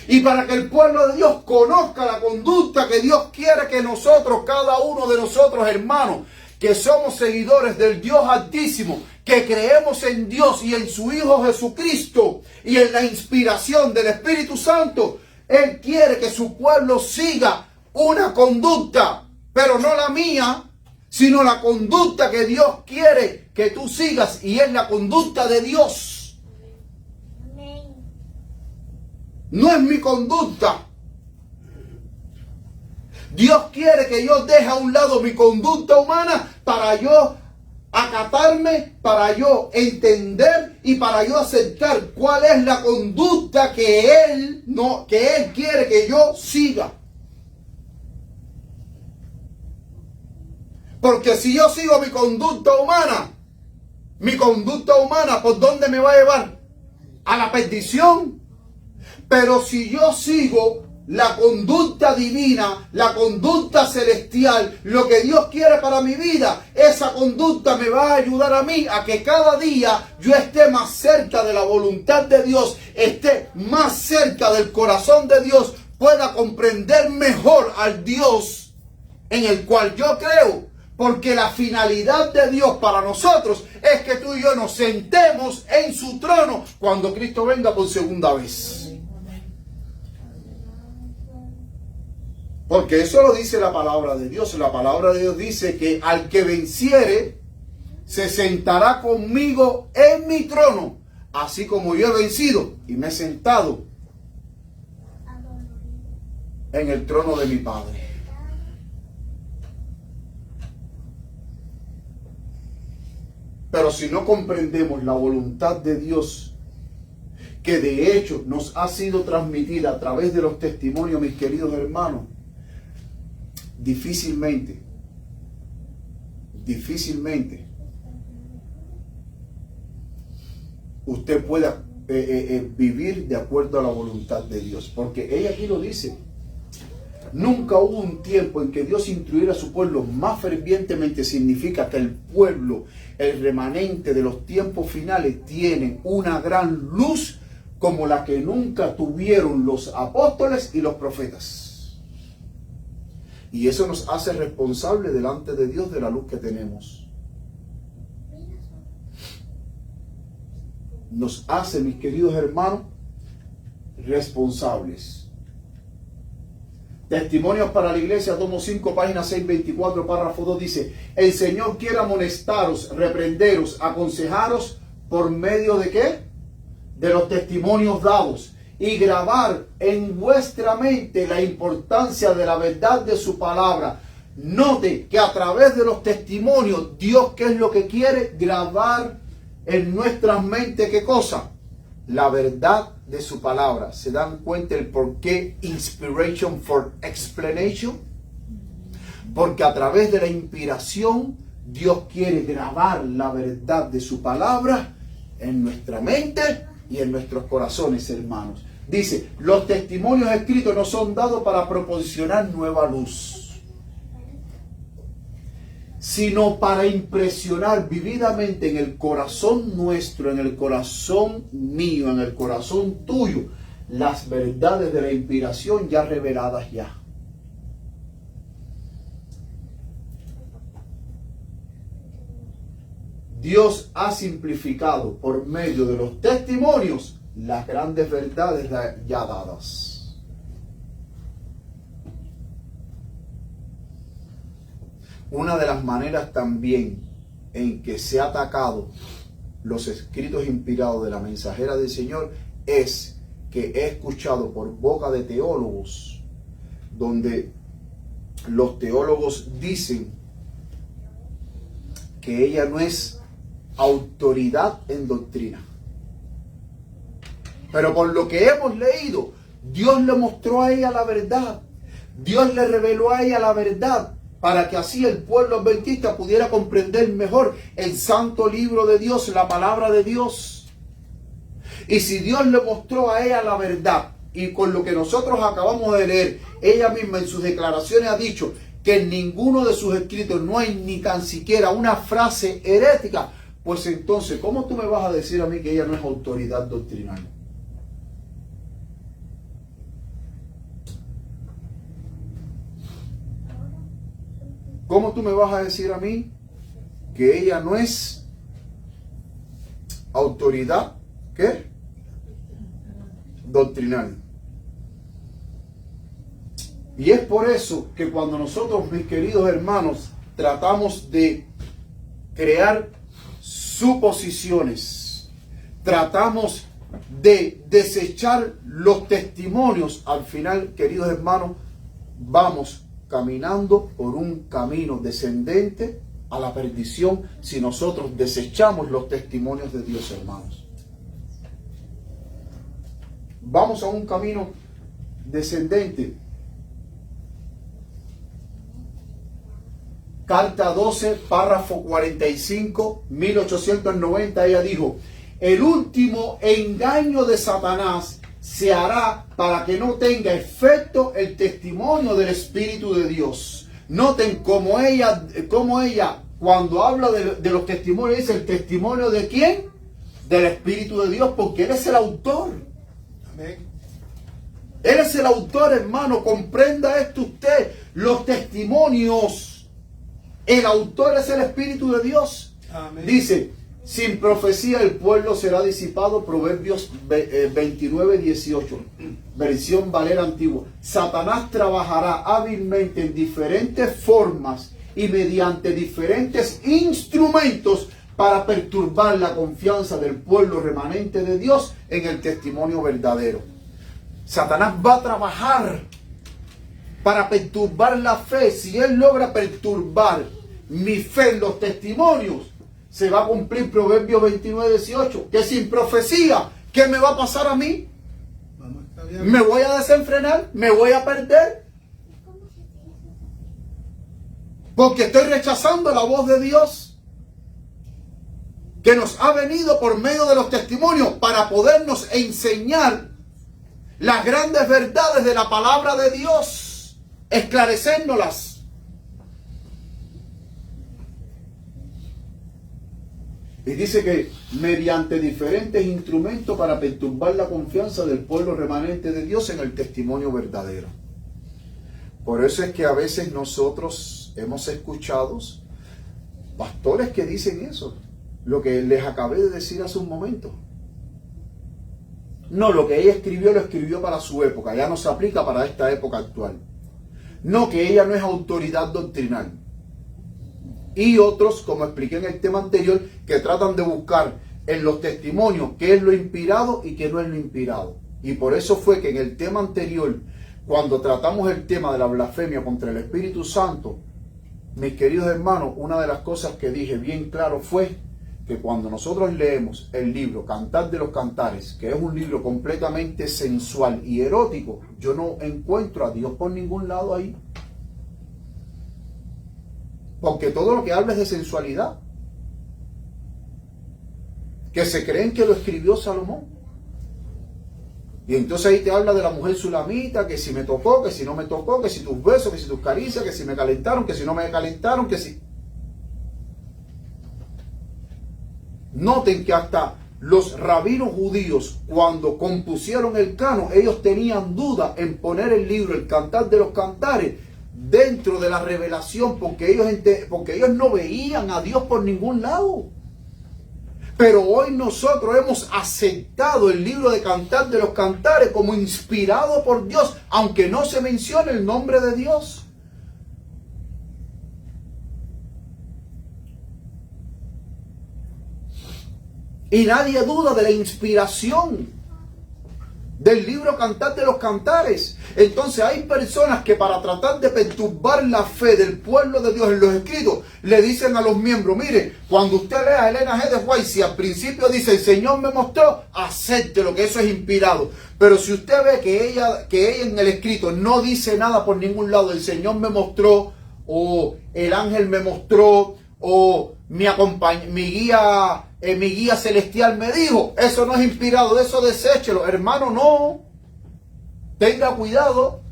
S2: y para que el pueblo de Dios conozca la conducta que Dios quiere que nosotros, cada uno de nosotros, hermanos, que somos seguidores del Dios Altísimo, que creemos en Dios y en su Hijo Jesucristo y en la inspiración del Espíritu Santo, Él quiere que su pueblo siga una conducta, pero no la mía, sino la conducta que Dios quiere que tú sigas, y es la conducta de Dios. No es mi conducta. Dios quiere que yo deje a un lado mi conducta humana para yo acatarme, para yo entender y para yo aceptar cuál es la conducta que Él quiere que yo siga. Porque si yo sigo mi conducta humana, ¿por dónde me va a llevar? A la perdición. Pero si yo sigo la conducta divina, la conducta celestial, lo que Dios quiere para mi vida, esa conducta me va a ayudar a mí a que cada día yo esté más cerca de la voluntad de Dios, esté más cerca del corazón de Dios, pueda comprender mejor al Dios en el cual yo creo. Porque la finalidad de Dios para nosotros es que tú y yo nos sentemos en su trono cuando Cristo venga por segunda vez. Porque eso lo dice la palabra de Dios. La palabra de Dios dice que al que venciere se sentará conmigo en mi trono, así como yo he vencido y me he sentado en el trono de mi Padre. Pero si no comprendemos la voluntad de Dios, que de hecho nos ha sido transmitida a través de los testimonios, mis queridos hermanos, difícilmente usted pueda vivir de acuerdo a la voluntad de Dios. Porque ella aquí lo dice. Nunca hubo un tiempo en que Dios instruyera a su pueblo más fervientemente. Significa que el pueblo, el remanente de los tiempos finales, tienen una gran luz como la que nunca tuvieron los apóstoles y los profetas. Y eso nos hace responsables delante de Dios de la luz que tenemos. Nos hace, mis queridos hermanos, responsables. Testimonios para la Iglesia, tomo 5, página 624, párrafo 2, dice: el Señor quiere amonestaros, reprenderos, aconsejaros por medio de ¿qué? De los testimonios dados, y grabar en vuestra mente la importancia de la verdad de su palabra. Note que a través de los testimonios, Dios, ¿qué es lo que quiere? Grabar en nuestras mentes, ¿qué cosa? La verdad de su palabra. ¿Se dan cuenta el por qué inspiration for explanation? Porque a través de la inspiración, Dios quiere grabar la verdad de su palabra en nuestra mente y en nuestros corazones, hermanos. Dice, los testimonios escritos no son dados para proporcionar nueva luz, sino para impresionar vividamente en el corazón nuestro, en el corazón mío, en el corazón tuyo, las verdades de la inspiración ya reveladas ya. Dios ha simplificado por medio de los testimonios las grandes verdades ya dadas. una de las maneras también en que se ha atacado los escritos inspirados de la mensajera del Señor es que he escuchado por boca de teólogos, donde los teólogos dicen que ella no es autoridad en doctrina. Pero por lo que hemos leído, Dios le mostró a ella la verdad. Dios le reveló a ella la verdad para que así el pueblo adventista pudiera comprender mejor el santo libro de Dios, la palabra de Dios. Y si Dios le mostró a ella la verdad, y con lo que nosotros acabamos de leer, ella misma en sus declaraciones ha dicho que en ninguno de sus escritos no hay ni tan siquiera una frase herética, pues entonces, ¿cómo tú me vas a decir a mí que ella no es autoridad doctrinal? ¿Cómo tú me vas a decir a mí que ella no es autoridad, ¿qué? Doctrinal. Y es por eso que cuando nosotros, mis queridos hermanos, tratamos de crear suposiciones, tratamos de desechar los testimonios, al final, queridos hermanos, vamos caminando por un camino descendente a la perdición si nosotros desechamos los testimonios de Dios, hermanos. Vamos a un camino descendente. Carta 12, párrafo 45, 1890, ella dijo: el último engaño de Satanás se hará para que no tenga efecto el testimonio del Espíritu de Dios. Noten cómo ella cuando habla de los testimonios, dice el testimonio de ¿quién? Del Espíritu de Dios, porque Él es el autor. Amén. Él es el autor, hermano, comprenda esto usted. Los testimonios, el autor es el Espíritu de Dios. Amén. Dice: sin profecía el pueblo será disipado. Proverbios 29, 18. Versión Valera antigua. Satanás trabajará hábilmente en diferentes formas y mediante diferentes instrumentos para perturbar la confianza del pueblo remanente de Dios en el testimonio verdadero. Satanás va a trabajar para perturbar la fe. Si él logra perturbar mi fe en los testimonios, se va a cumplir Proverbios 29, 18, que sin profecía, ¿qué me va a pasar a mí? ¿Me voy a desenfrenar? ¿Me voy a perder? Porque estoy rechazando la voz de Dios, que nos ha venido por medio de los testimonios para podernos enseñar las grandes verdades de la palabra de Dios, esclarecérnoslas. Y dice que mediante diferentes instrumentos para perturbar la confianza del pueblo remanente de Dios en el testimonio verdadero. Por eso es que a veces nosotros hemos escuchado pastores que dicen eso, lo que les acabé de decir hace un momento. No, lo que ella escribió lo escribió para su época, ya no se aplica para esta época actual. No, que ella no es autoridad doctrinal. Y otros, como expliqué en el tema anterior, que tratan de buscar en los testimonios qué es lo inspirado y qué no es lo inspirado. Y por eso fue que en el tema anterior, cuando tratamos el tema de la blasfemia contra el Espíritu Santo, mis queridos hermanos, una de las cosas que dije bien claro fue que cuando nosotros leemos el libro Cantar de los Cantares, que es un libro completamente sensual y erótico, yo no encuentro a Dios por ningún lado ahí. Porque todo lo que habla es de sensualidad. Que se creen que lo escribió Salomón. Y entonces ahí te habla de la mujer sulamita, que si me tocó, que si no me tocó, que si tus besos, que si tus caricias, que si me calentaron, que si no me calentaron, que si... Noten que hasta los rabinos judíos, cuando compusieron el canon, ellos tenían duda en poner el libro, el Cantar de los Cantares, dentro de la revelación, porque ellos no veían a Dios por ningún lado. Pero hoy nosotros hemos aceptado el libro de Cantar de los Cantares como inspirado por Dios, aunque no se mencione el nombre de Dios. Y nadie duda de la inspiración del libro Cantar de los Cantares. Entonces hay personas que para tratar de perturbar la fe del pueblo de Dios en los escritos, le dicen a los miembros, mire, cuando usted lea a Elena G. de White, si al principio dice, el Señor me mostró, acepte lo que eso es inspirado. Pero si usted ve que ella en el escrito no dice nada por ningún lado, el Señor me mostró, o el ángel me mostró, o mi guía celestial me dijo, eso no es inspirado, de eso deséchelo. Hermano, no. Tenga cuidado.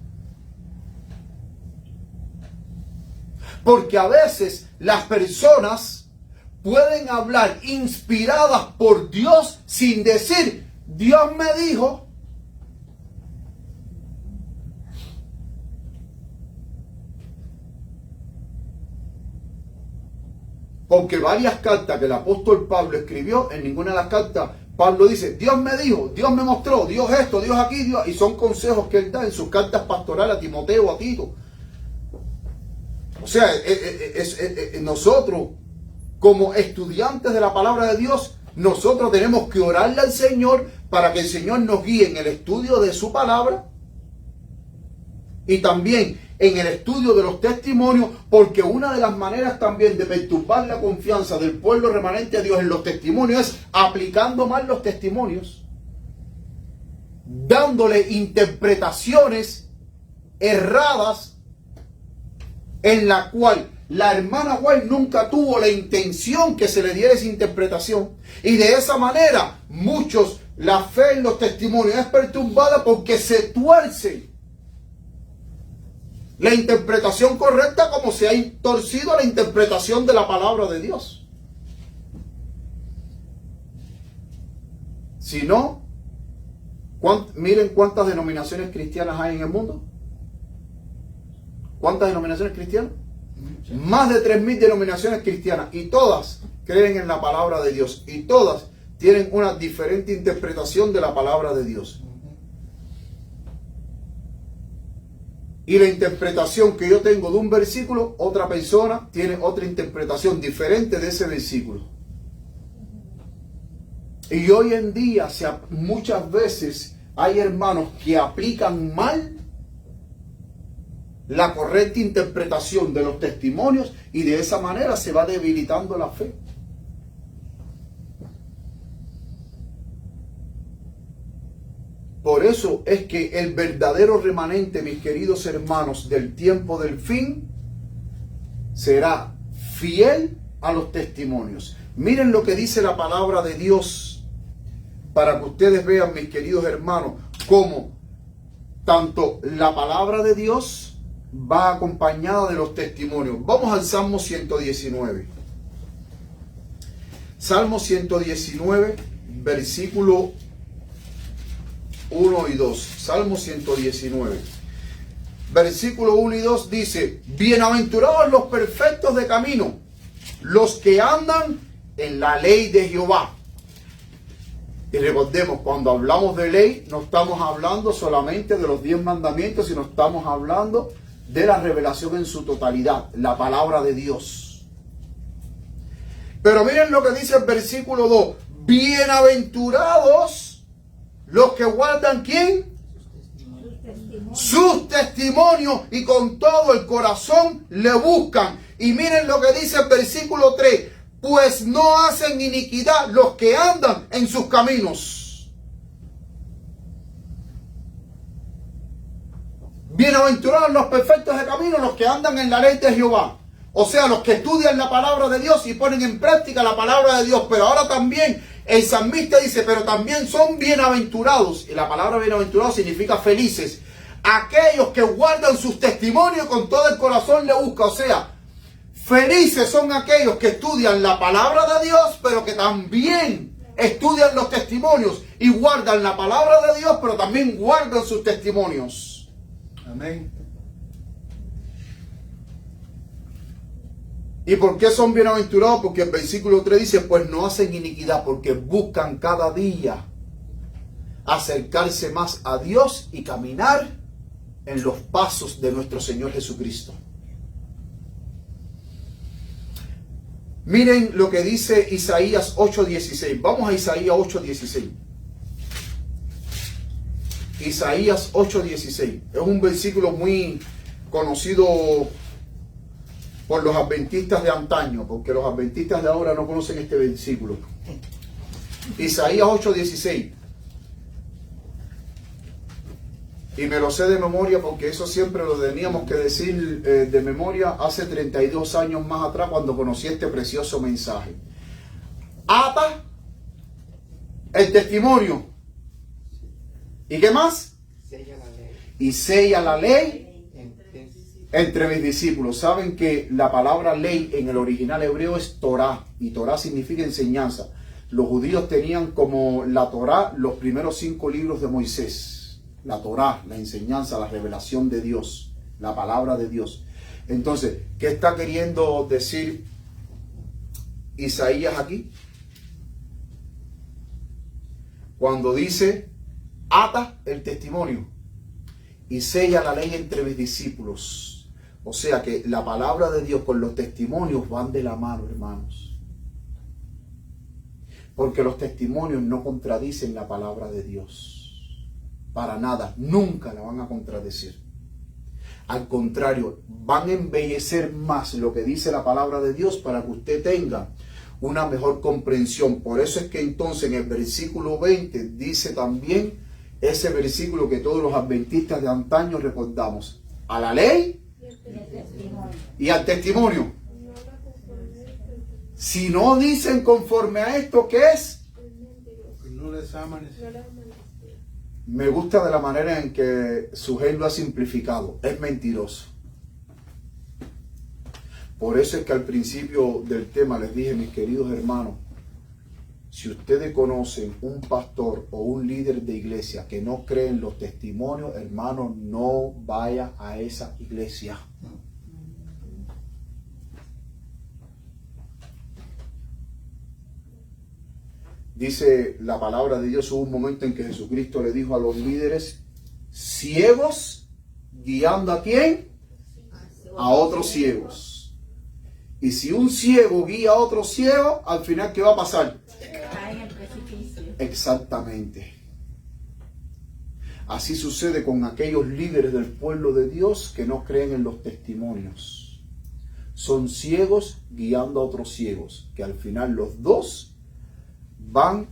S2: Porque a veces las personas pueden hablar inspiradas por Dios sin decir, Dios me dijo. Porque varias cartas que el apóstol Pablo escribió, en ninguna de las cartas Pablo dice, Dios me dijo, Dios me mostró, Dios esto, Dios aquí, Dios... Y son consejos que él da en sus cartas pastorales a Timoteo, a Tito. O sea, nosotros, como estudiantes de la palabra de Dios, nosotros tenemos que orarle al Señor para que el Señor nos guíe en el estudio de su palabra y también en el estudio de los testimonios, porque una de las maneras también de perturbar la confianza del pueblo remanente a Dios en los testimonios es aplicando mal los testimonios, dándole interpretaciones erradas en la cual la hermana White nunca tuvo la intención que se le diera esa interpretación, y de esa manera muchos, la fe en los testimonios es perturbada porque se tuerce la interpretación correcta, como se ha torcido la interpretación de la palabra de Dios. Si no, miren cuántas denominaciones cristianas hay en el mundo. ¿Cuántas denominaciones cristianas? Más de 3.000 denominaciones cristianas, y todas creen en la palabra de Dios, y todas tienen una diferente interpretación de la palabra de Dios. Y la interpretación que yo tengo de un versículo, otra persona tiene otra interpretación diferente de ese versículo. Y hoy en día muchas veces hay hermanos que aplican mal la correcta interpretación de los testimonios, y de esa manera se va debilitando la fe. Por eso es que el verdadero remanente, mis queridos hermanos, del tiempo del fin, será fiel a los testimonios. Miren lo que dice la palabra de Dios, para que ustedes vean, mis queridos hermanos, cómo tanto la palabra de Dios va acompañada de los testimonios. Vamos al Salmo 119. Salmo 119, versículo 1 y 2. Salmo 119. Versículo 1 y 2 dice: bienaventurados los perfectos de camino, los que andan en la ley de Jehová. Y recordemos, cuando hablamos de ley, no estamos hablando solamente de los 10 mandamientos, sino estamos hablando de la revelación en su totalidad, la palabra de Dios. Pero miren lo que dice el versículo 2. Bienaventurados los que guardan, ¿quién? Sus testimonios, y con todo el corazón le buscan. Y miren lo que dice el versículo 3. Pues no hacen iniquidad los que andan en sus caminos. Bienaventurados los perfectos de camino, los que andan en la ley de Jehová. O sea, los que estudian la palabra de Dios y ponen en práctica la palabra de Dios. Pero ahora también el salmista dice, pero también son bienaventurados. Y la palabra bienaventurado significa felices. Aquellos que guardan sus testimonios, con todo el corazón le busca. O sea, felices son aquellos que estudian la palabra de Dios, pero que también estudian los testimonios y guardan la palabra de Dios, pero también guardan sus testimonios. Amén. ¿Y por qué son bienaventurados? Porque el versículo 3 dice, pues no hacen iniquidad, porque buscan cada día acercarse más a Dios y caminar en los pasos de nuestro Señor Jesucristo. Miren lo que dice Isaías 8:16. Vamos a Isaías 8:16. Isaías 8:16. Es un versículo muy conocido por los adventistas de antaño, porque los adventistas de ahora no conocen este versículo. Isaías 8:16. Y me lo sé de memoria porque eso siempre lo teníamos que decir de memoria hace 32 años más atrás cuando conocí este precioso mensaje. Ata el testimonio. ¿Y qué más?
S4: Sella la ley.
S2: Y sella la ley entre mis discípulos. Saben que la palabra ley en el original hebreo es Torah, y Torah significa enseñanza. Los judíos tenían como la Torah los primeros 5 libros de Moisés. La Torah, la enseñanza, la revelación de Dios, la palabra de Dios. Entonces, ¿qué está queriendo decir Isaías aquí? Cuando dice, ata el testimonio y sella la ley entre mis discípulos. O sea que la palabra de Dios con los testimonios van de la mano, hermanos. Porque los testimonios no contradicen la palabra de Dios. Para nada, nunca la van a contradecir. Al contrario, van a embellecer más lo que dice la palabra de Dios para que usted tenga una mejor comprensión. Por eso es que entonces en el versículo 20 dice también ese versículo que todos los adventistas de antaño recordamos. A la ley y al testimonio. Si no dicen conforme a esto, ¿qué es?
S3: No les aman.
S2: Me gusta de la manera en que Sujel lo ha simplificado. Es mentiroso. Por eso es que al principio del tema les dije, mis queridos hermanos, si ustedes conocen un pastor o un líder de iglesia que no cree en los testimonios, hermano, no vaya a esa iglesia. Dice la palabra de Dios, hubo un momento en que Jesucristo le dijo a los líderes ciegos, guiando ¿a quién? A otros ciegos. Y si un ciego guía a otro ciego, al final ¿qué va a pasar?
S5: Cae en el precipicio.
S2: Exactamente. Así sucede con aquellos líderes del pueblo de Dios que no creen en los testimonios. Son ciegos guiando a otros ciegos, que al final los dos van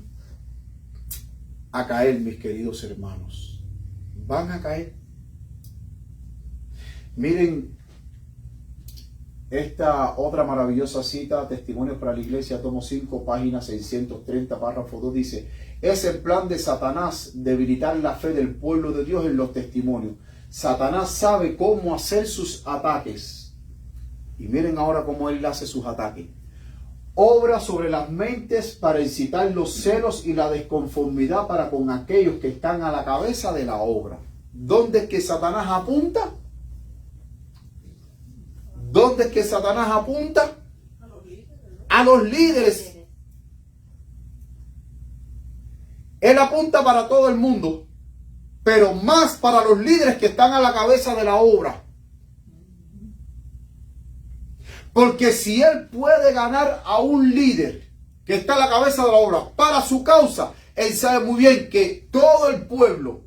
S2: a caer, mis queridos hermanos. Van a caer. Miren esta otra maravillosa cita, Testimonios para la Iglesia, tomo 5, página 630, párrafo 2, dice: es el plan de Satanás debilitar la fe del pueblo de Dios en los testimonios. Satanás sabe cómo hacer sus ataques. Y miren ahora cómo él hace sus ataques. Obra sobre las mentes para incitar los celos y la desconformidad para con aquellos que están a la cabeza de la obra. ¿Dónde es que Satanás apunta? ¿Dónde es que Satanás apunta? A los líderes. Él apunta para todo el mundo, pero más para los líderes que están a la cabeza de la obra. Porque si él puede ganar a un líder que está a la cabeza de la obra para su causa, él sabe muy bien que todo el pueblo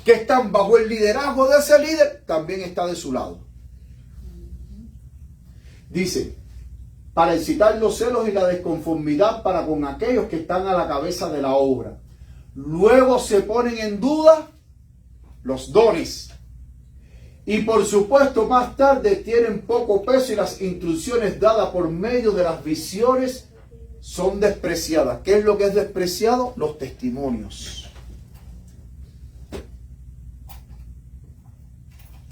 S2: que están bajo el liderazgo de ese líder también está de su lado. Dice, para incitar los celos y la desconformidad para con aquellos que están a la cabeza de la obra. Luego se ponen en duda los dones. Y por supuesto más tarde tienen poco peso y las instrucciones dadas por medio de las visiones son despreciadas. ¿Qué es lo que es despreciado? Los testimonios.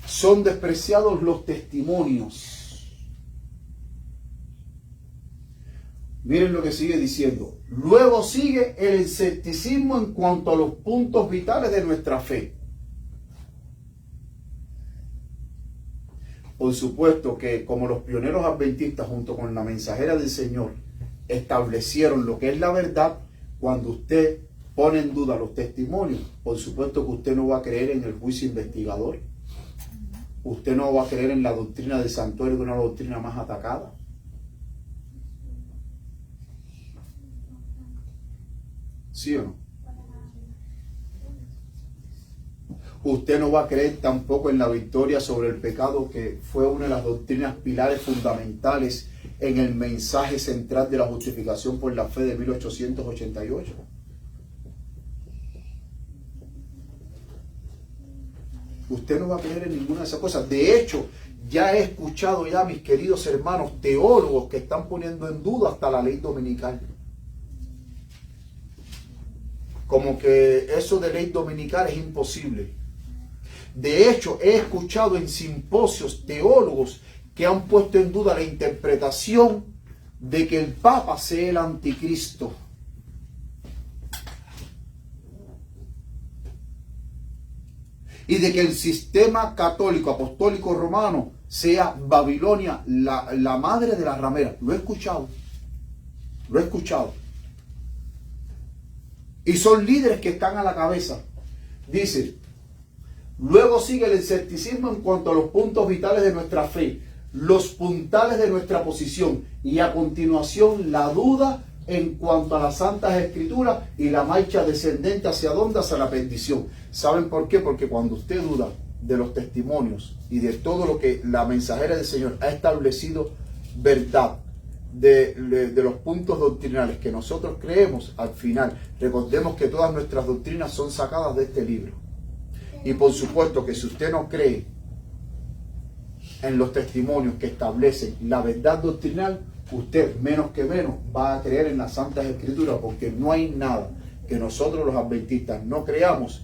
S2: Son despreciados los testimonios. Miren lo que sigue diciendo. Luego sigue el escepticismo en cuanto a los puntos vitales de nuestra fe. Por supuesto que como los pioneros adventistas junto con la mensajera del Señor establecieron lo que es la verdad, cuando usted pone en duda los testimonios, por supuesto que usted no va a creer en el juicio investigador. Usted no va a creer en la doctrina del santuario, que es una doctrina más atacada. ¿Sí o no? Usted no va a creer tampoco en la victoria sobre el pecado, que fue una de las doctrinas pilares fundamentales en el mensaje central de la justificación por la fe de 1888. Usted no va a creer en ninguna de esas cosas. De hecho, ya he escuchado ya, mis queridos hermanos, teólogos que están poniendo en duda hasta la ley dominical. Como que eso de ley dominical es imposible. De hecho, he escuchado en simposios teólogos que han puesto en duda la interpretación de que el Papa sea el anticristo. Y de que el sistema católico, apostólico romano sea Babilonia, la madre de las rameras. Lo he escuchado. Lo he escuchado. Y son líderes que están a la cabeza. Dice, luego sigue el escepticismo en cuanto a los puntos vitales de nuestra fe, los puntales de nuestra posición, y a continuación la duda en cuanto a las Santas Escrituras y la marcha descendente hacia dónde, hacia la perdición. ¿Saben por qué? Porque cuando usted duda de los testimonios y de todo lo que la mensajera del Señor ha establecido verdad, de los puntos doctrinales que nosotros creemos, al final, recordemos que todas nuestras doctrinas son sacadas de este libro. Y por supuesto que si usted no cree en los testimonios que establecen la verdad doctrinal, usted menos que menos va a creer en las Santas Escrituras, porque no hay nada que nosotros los adventistas no creamos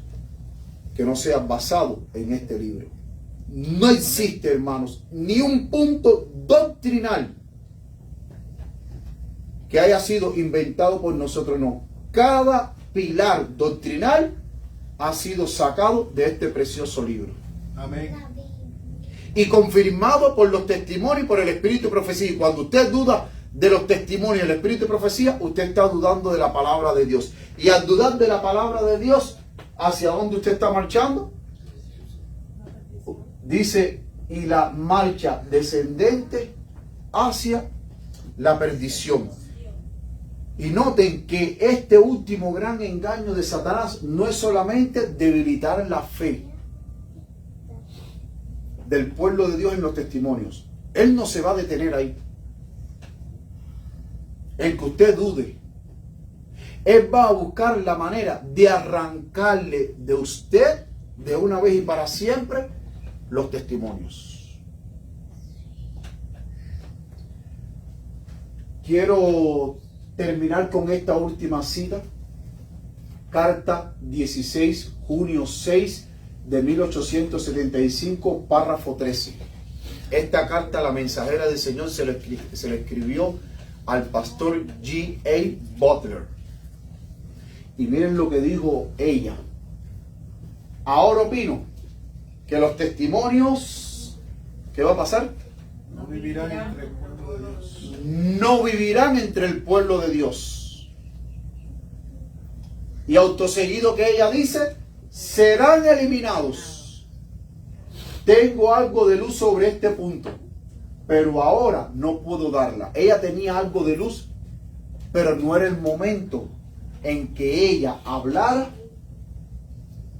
S2: que no sea basado en este libro. No existe, hermanos, ni un punto doctrinal que haya sido inventado por nosotros, no. Cada pilar doctrinal ha sido sacado de este precioso libro.
S3: Amén.
S2: Y confirmado por los testimonios y por el Espíritu de profecía. Y cuando usted duda de los testimonios y el Espíritu de profecía, usted está dudando de la palabra de Dios. Y al dudar de la palabra de Dios, ¿hacia dónde usted está marchando? Dice, y la marcha descendente hacia la perdición. Y noten que este último gran engaño de Satanás no es solamente debilitar la fe del pueblo de Dios en los testimonios. Él no se va a detener ahí, en que usted dude. Él va a buscar la manera de arrancarle de usted de una vez y para siempre los testimonios. Quiero terminar con esta última cita. Carta 16, junio 6 de 1875, párrafo 13. Esta carta, la mensajera del Señor se le escribió al pastor G.A. Butler. Y miren lo que dijo ella. Ahora opino que los testimonios, ¿qué va a pasar?
S3: No vivirán entre el pueblo de Dios.
S2: No vivirán entre el pueblo de Dios. Y autoseguido que ella dice, serán eliminados. Tengo algo de luz sobre este punto, pero ahora no puedo darla. Ella tenía algo de luz, pero no era el momento en que ella hablara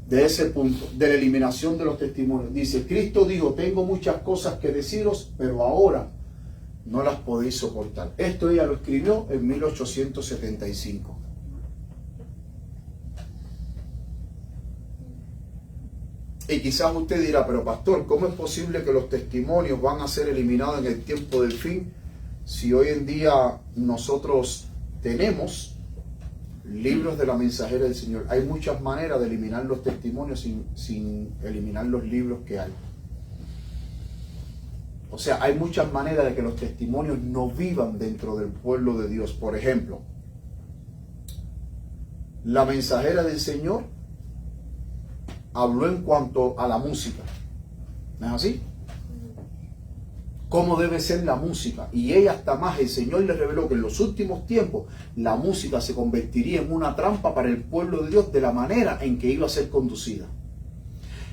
S2: de ese punto, de la eliminación de los testimonios. Dice, Cristo dijo, tengo muchas cosas que deciros, pero ahora no las podéis soportar. Esto ella lo escribió en 1875. Y quizás usted dirá, pero pastor, ¿cómo es posible que los testimonios van a ser eliminados en el tiempo del fin si hoy en día nosotros tenemos libros de la mensajera del Señor? Hay muchas maneras de eliminar los testimonios sin eliminar los libros que hay. O sea, hay muchas maneras de que los testimonios no vivan dentro del pueblo de Dios. Por ejemplo, la mensajera del Señor habló en cuanto a la música. ¿No es así? Cómo debe ser la música. Y ella hasta más, el Señor le reveló que en los últimos tiempos la música se convertiría en una trampa para el pueblo de Dios de la manera en que iba a ser conducida.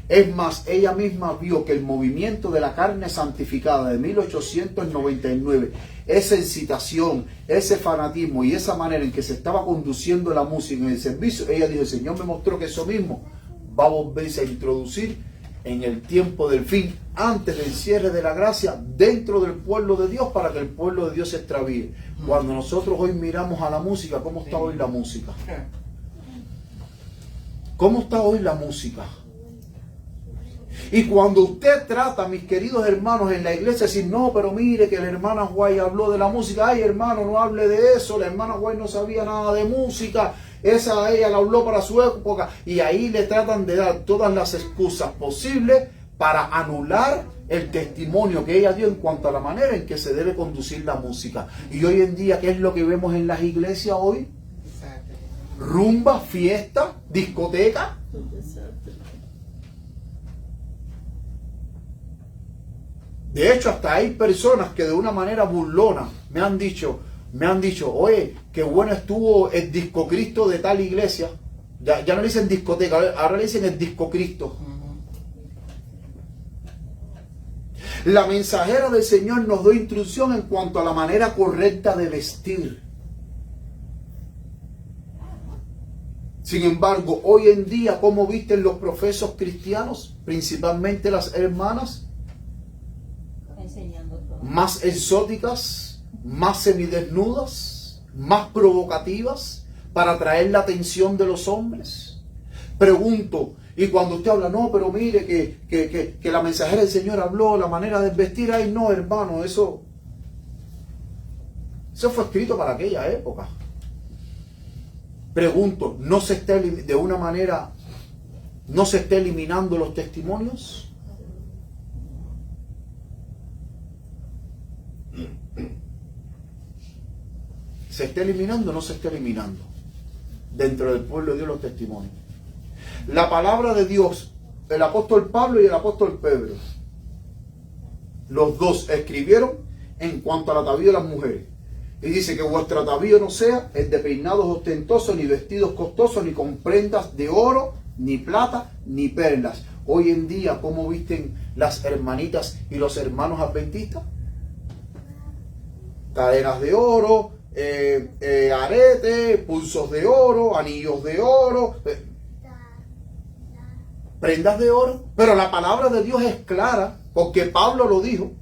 S2: Es más, ella misma vio que el movimiento de la carne santificada de 1899, esa incitación, ese fanatismo y esa manera en que se estaba conduciendo la música en el servicio, ella dijo, el Señor me mostró que eso mismo va a volverse a introducir en el tiempo del fin, antes del cierre de la gracia, dentro del pueblo de Dios, para que el pueblo de Dios se extravíe. Cuando nosotros hoy miramos a la música, ¿cómo está hoy la música? ¿Cómo está hoy la música? Y cuando usted trata, mis queridos hermanos, en la iglesia, decir, no, pero mire que la hermana Guay habló de la música. Ay, hermano, no hable de eso. La hermana Guay no sabía nada de música. Ella la habló para su época. Y ahí le tratan de dar todas las excusas posibles para anular el testimonio que ella dio en cuanto a la manera en que se debe conducir la música. Y hoy en día, ¿qué es lo que vemos en las iglesias hoy? Rumba, fiesta, discoteca. De hecho, hasta hay personas que de una manera burlona me han dicho, oye, qué bueno estuvo el Disco Cristo de tal iglesia. Ya no le dicen discoteca, ahora le dicen el Disco Cristo. La mensajera del Señor nos dio instrucción en cuanto a la manera correcta de vestir. Sin embargo, hoy en día, ¿cómo visten los profesos cristianos? Principalmente las hermanas. Más exóticas, más semidesnudas, más provocativas, para atraer la atención de los hombres. Pregunto, y cuando usted habla, no, pero mire que la mensajera del Señor habló, la manera de vestir, ay no, hermano, eso fue escrito para aquella época. Pregunto, ¿no se está de una manera, no se está eliminando los testimonios? ¿Se está eliminando o no se está eliminando dentro del pueblo de Dios los testimonios? La palabra de Dios, el apóstol Pablo y el apóstol Pedro, los dos escribieron en cuanto al atavío de las mujeres. Y dice que vuestro atavío no sea el de peinados ostentosos, ni vestidos costosos, ni con prendas de oro, ni plata, ni perlas. Hoy en día, ¿cómo visten las hermanitas y los hermanos adventistas? Cadenas de oro, aretes, pulsos de oro, anillos de oro, prendas de oro. Pero la palabra de Dios es clara, porque Pablo lo dijo.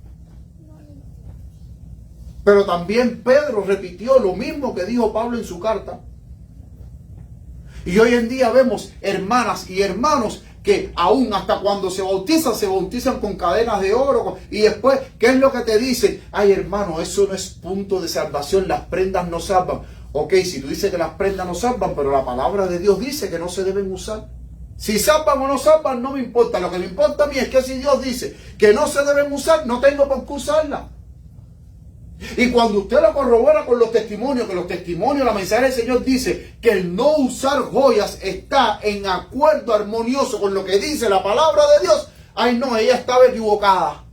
S2: Pero también Pedro repitió lo mismo que dijo Pablo en su carta. Y hoy en día vemos hermanas y hermanos que aún hasta cuando se bautizan con cadenas de oro. Y después, ¿qué es lo que te dicen? Ay, hermano, eso no es punto de salvación, las prendas no salvan. Ok, si tú dices que las prendas no salvan, pero la palabra de Dios dice que no se deben usar. Si salvan o no salvan, no me importa. Lo que me importa a mí es que si Dios dice que no se deben usar, no tengo por qué usarla. Y cuando usted lo corrobora con los testimonios, que los testimonios, la mensaje del Señor dice que el no usar joyas está en acuerdo armonioso con lo que dice la palabra de Dios, ay no, ella estaba equivocada.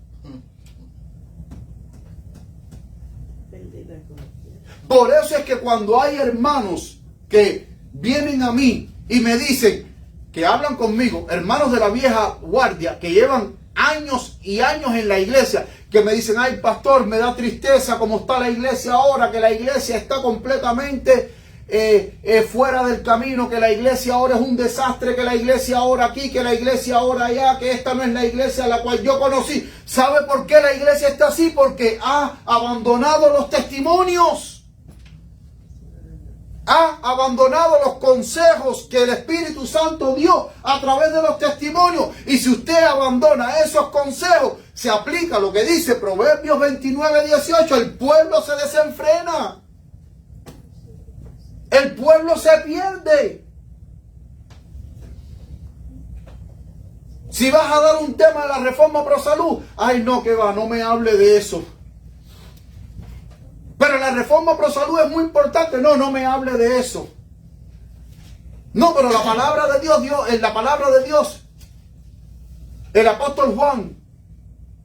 S2: Por eso es que cuando hay hermanos que vienen a mí y me dicen, que hablan conmigo, hermanos de la vieja guardia, que llevan años y años en la iglesia, que me dicen, ay pastor, me da tristeza cómo está la iglesia ahora, que la iglesia está completamente fuera del camino, que la iglesia ahora es un desastre, que la iglesia ahora aquí, que la iglesia ahora allá, que esta no es la iglesia a la cual yo conocí. ¿Sabe por qué la iglesia está así? Porque ha abandonado los testimonios. Ha abandonado los consejos que el Espíritu Santo dio a través de los testimonios. Y si usted abandona esos consejos, se aplica lo que dice Proverbios 29:18. El pueblo se desenfrena. El pueblo se pierde. Si vas a dar un tema de la reforma pro salud, ay no, que va, no me hable de eso. Pero la reforma pro salud es muy importante. No me hable de eso. No, pero la palabra de Dios, en la palabra de Dios, el apóstol Juan,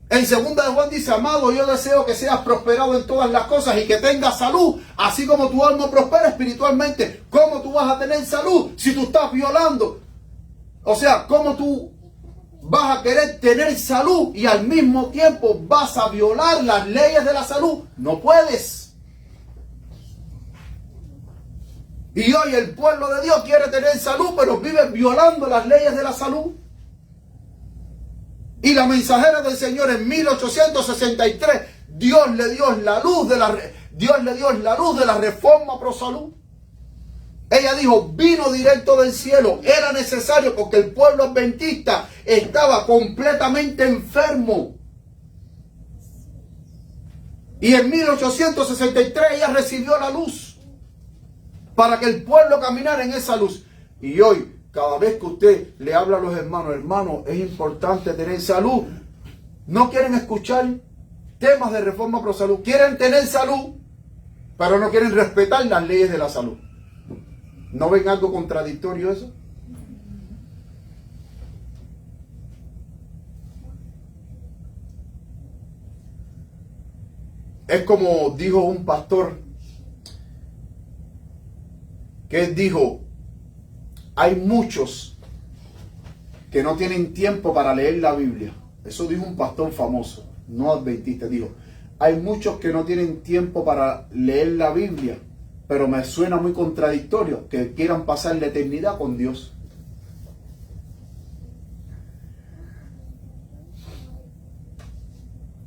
S2: en 2 de Juan dice, amado, yo deseo que seas prosperado en todas las cosas y que tengas salud, así como tu alma prospera espiritualmente. ¿Cómo tú vas a tener salud si tú estás violando? O sea, ¿cómo tú vas a querer tener salud y al mismo tiempo vas a violar las leyes de la salud. No puedes. Y hoy el pueblo de Dios quiere tener salud, pero vive violando las leyes de la salud. Y la mensajera del Señor en 1863, Dios le dio la luz de la reforma pro salud. Ella dijo, vino directo del cielo. Era necesario porque el pueblo adventista estaba completamente enfermo. Y en 1863 ella recibió la luz para que el pueblo caminara en esa luz. Y hoy, cada vez que usted le habla a los hermanos, es importante tener salud. No quieren escuchar temas de reforma pro salud. Quieren tener salud, pero no quieren respetar las leyes de la salud. ¿No ven algo contradictorio eso? Es como dijo un pastor, que él dijo, hay muchos que no tienen tiempo para leer la Biblia. Eso dijo un pastor famoso, no adventista. Dijo, hay muchos que no tienen tiempo para leer la Biblia, pero me suena muy contradictorio que quieran pasar la eternidad con Dios.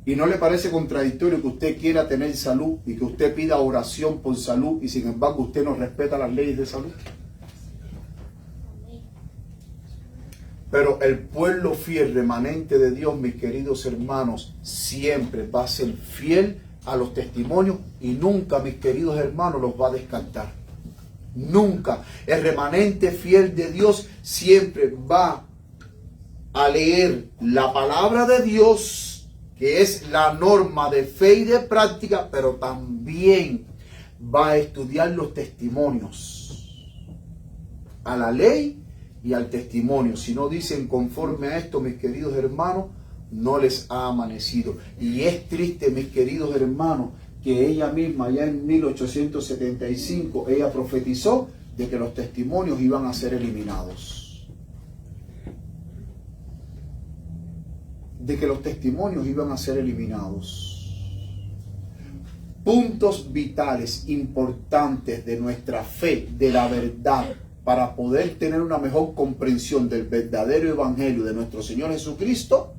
S2: ¿Y no le parece contradictorio que usted quiera tener salud y que usted pida oración por salud y sin embargo usted no respeta las leyes de salud? Pero el pueblo fiel, remanente de Dios, mis queridos hermanos, siempre va a ser fiel a los testimonios y nunca, mis queridos hermanos, los va a descartar. Nunca. El remanente fiel de Dios siempre va a leer la palabra de Dios, que es la norma de fe y de práctica, pero también va a estudiar los testimonios, a la ley y al testimonio. Si no dicen conforme a esto, mis queridos hermanos, no les ha amanecido. Y es triste, mis queridos hermanos, que ella misma ya en 1875, ella profetizó de que los testimonios iban a ser eliminados. De que los testimonios iban a ser eliminados. Puntos vitales, importantes de nuestra fe, de la verdad, para poder tener una mejor comprensión del verdadero evangelio de nuestro Señor Jesucristo,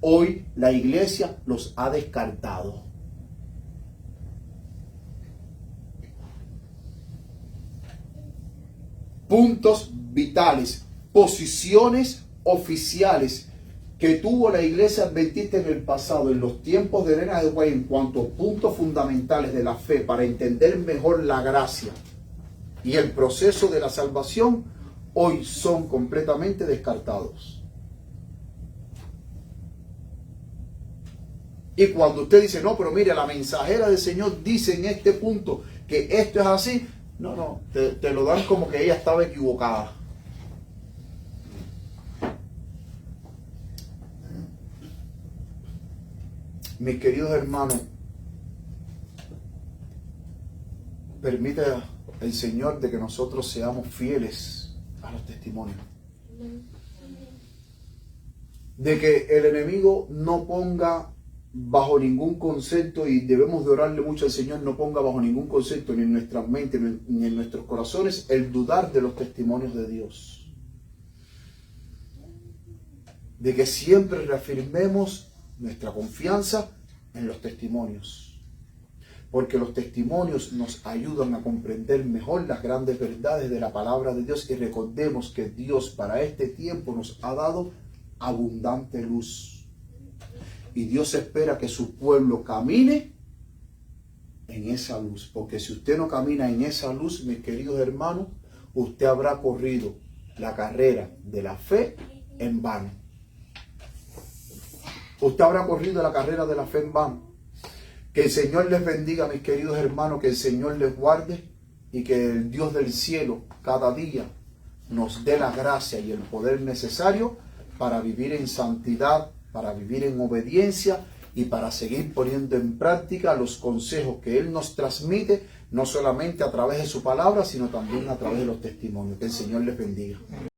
S2: hoy la iglesia los ha descartado. Puntos vitales, posiciones oficiales que tuvo la iglesia adventista en el pasado, en los tiempos de Elena de White, en cuanto a puntos fundamentales de la fe, para entender mejor la gracia y el proceso de la salvación, hoy son completamente descartados. Y cuando usted dice, no, pero mire, la mensajera del Señor dice en este punto que esto es así, no, te lo dan como que ella estaba equivocada. Mis queridos hermanos, permite el Señor de que nosotros seamos fieles a los testimonios. De que el enemigo no ponga bajo ningún concepto, y debemos de orarle mucho al Señor, no ponga bajo ningún concepto ni en nuestras mentes ni en nuestros corazones el dudar de los testimonios de Dios. De que siempre reafirmemos nuestra confianza en los testimonios, porque los testimonios nos ayudan a comprender mejor las grandes verdades de la palabra de Dios. Y recordemos que Dios para este tiempo nos ha dado abundante luz, y Dios espera que su pueblo camine en esa luz, porque si usted no camina en esa luz, mis queridos hermanos, usted habrá corrido la carrera de la fe en vano. Usted habrá corrido la carrera de la fe en vano. Que el Señor les bendiga, mis queridos hermanos, que el Señor les guarde y que el Dios del cielo cada día nos dé la gracia y el poder necesario para vivir en santidad, para vivir en obediencia y para seguir poniendo en práctica los consejos que Él nos transmite, no solamente a través de su palabra, sino también a través de los testimonios. Que el Señor les bendiga.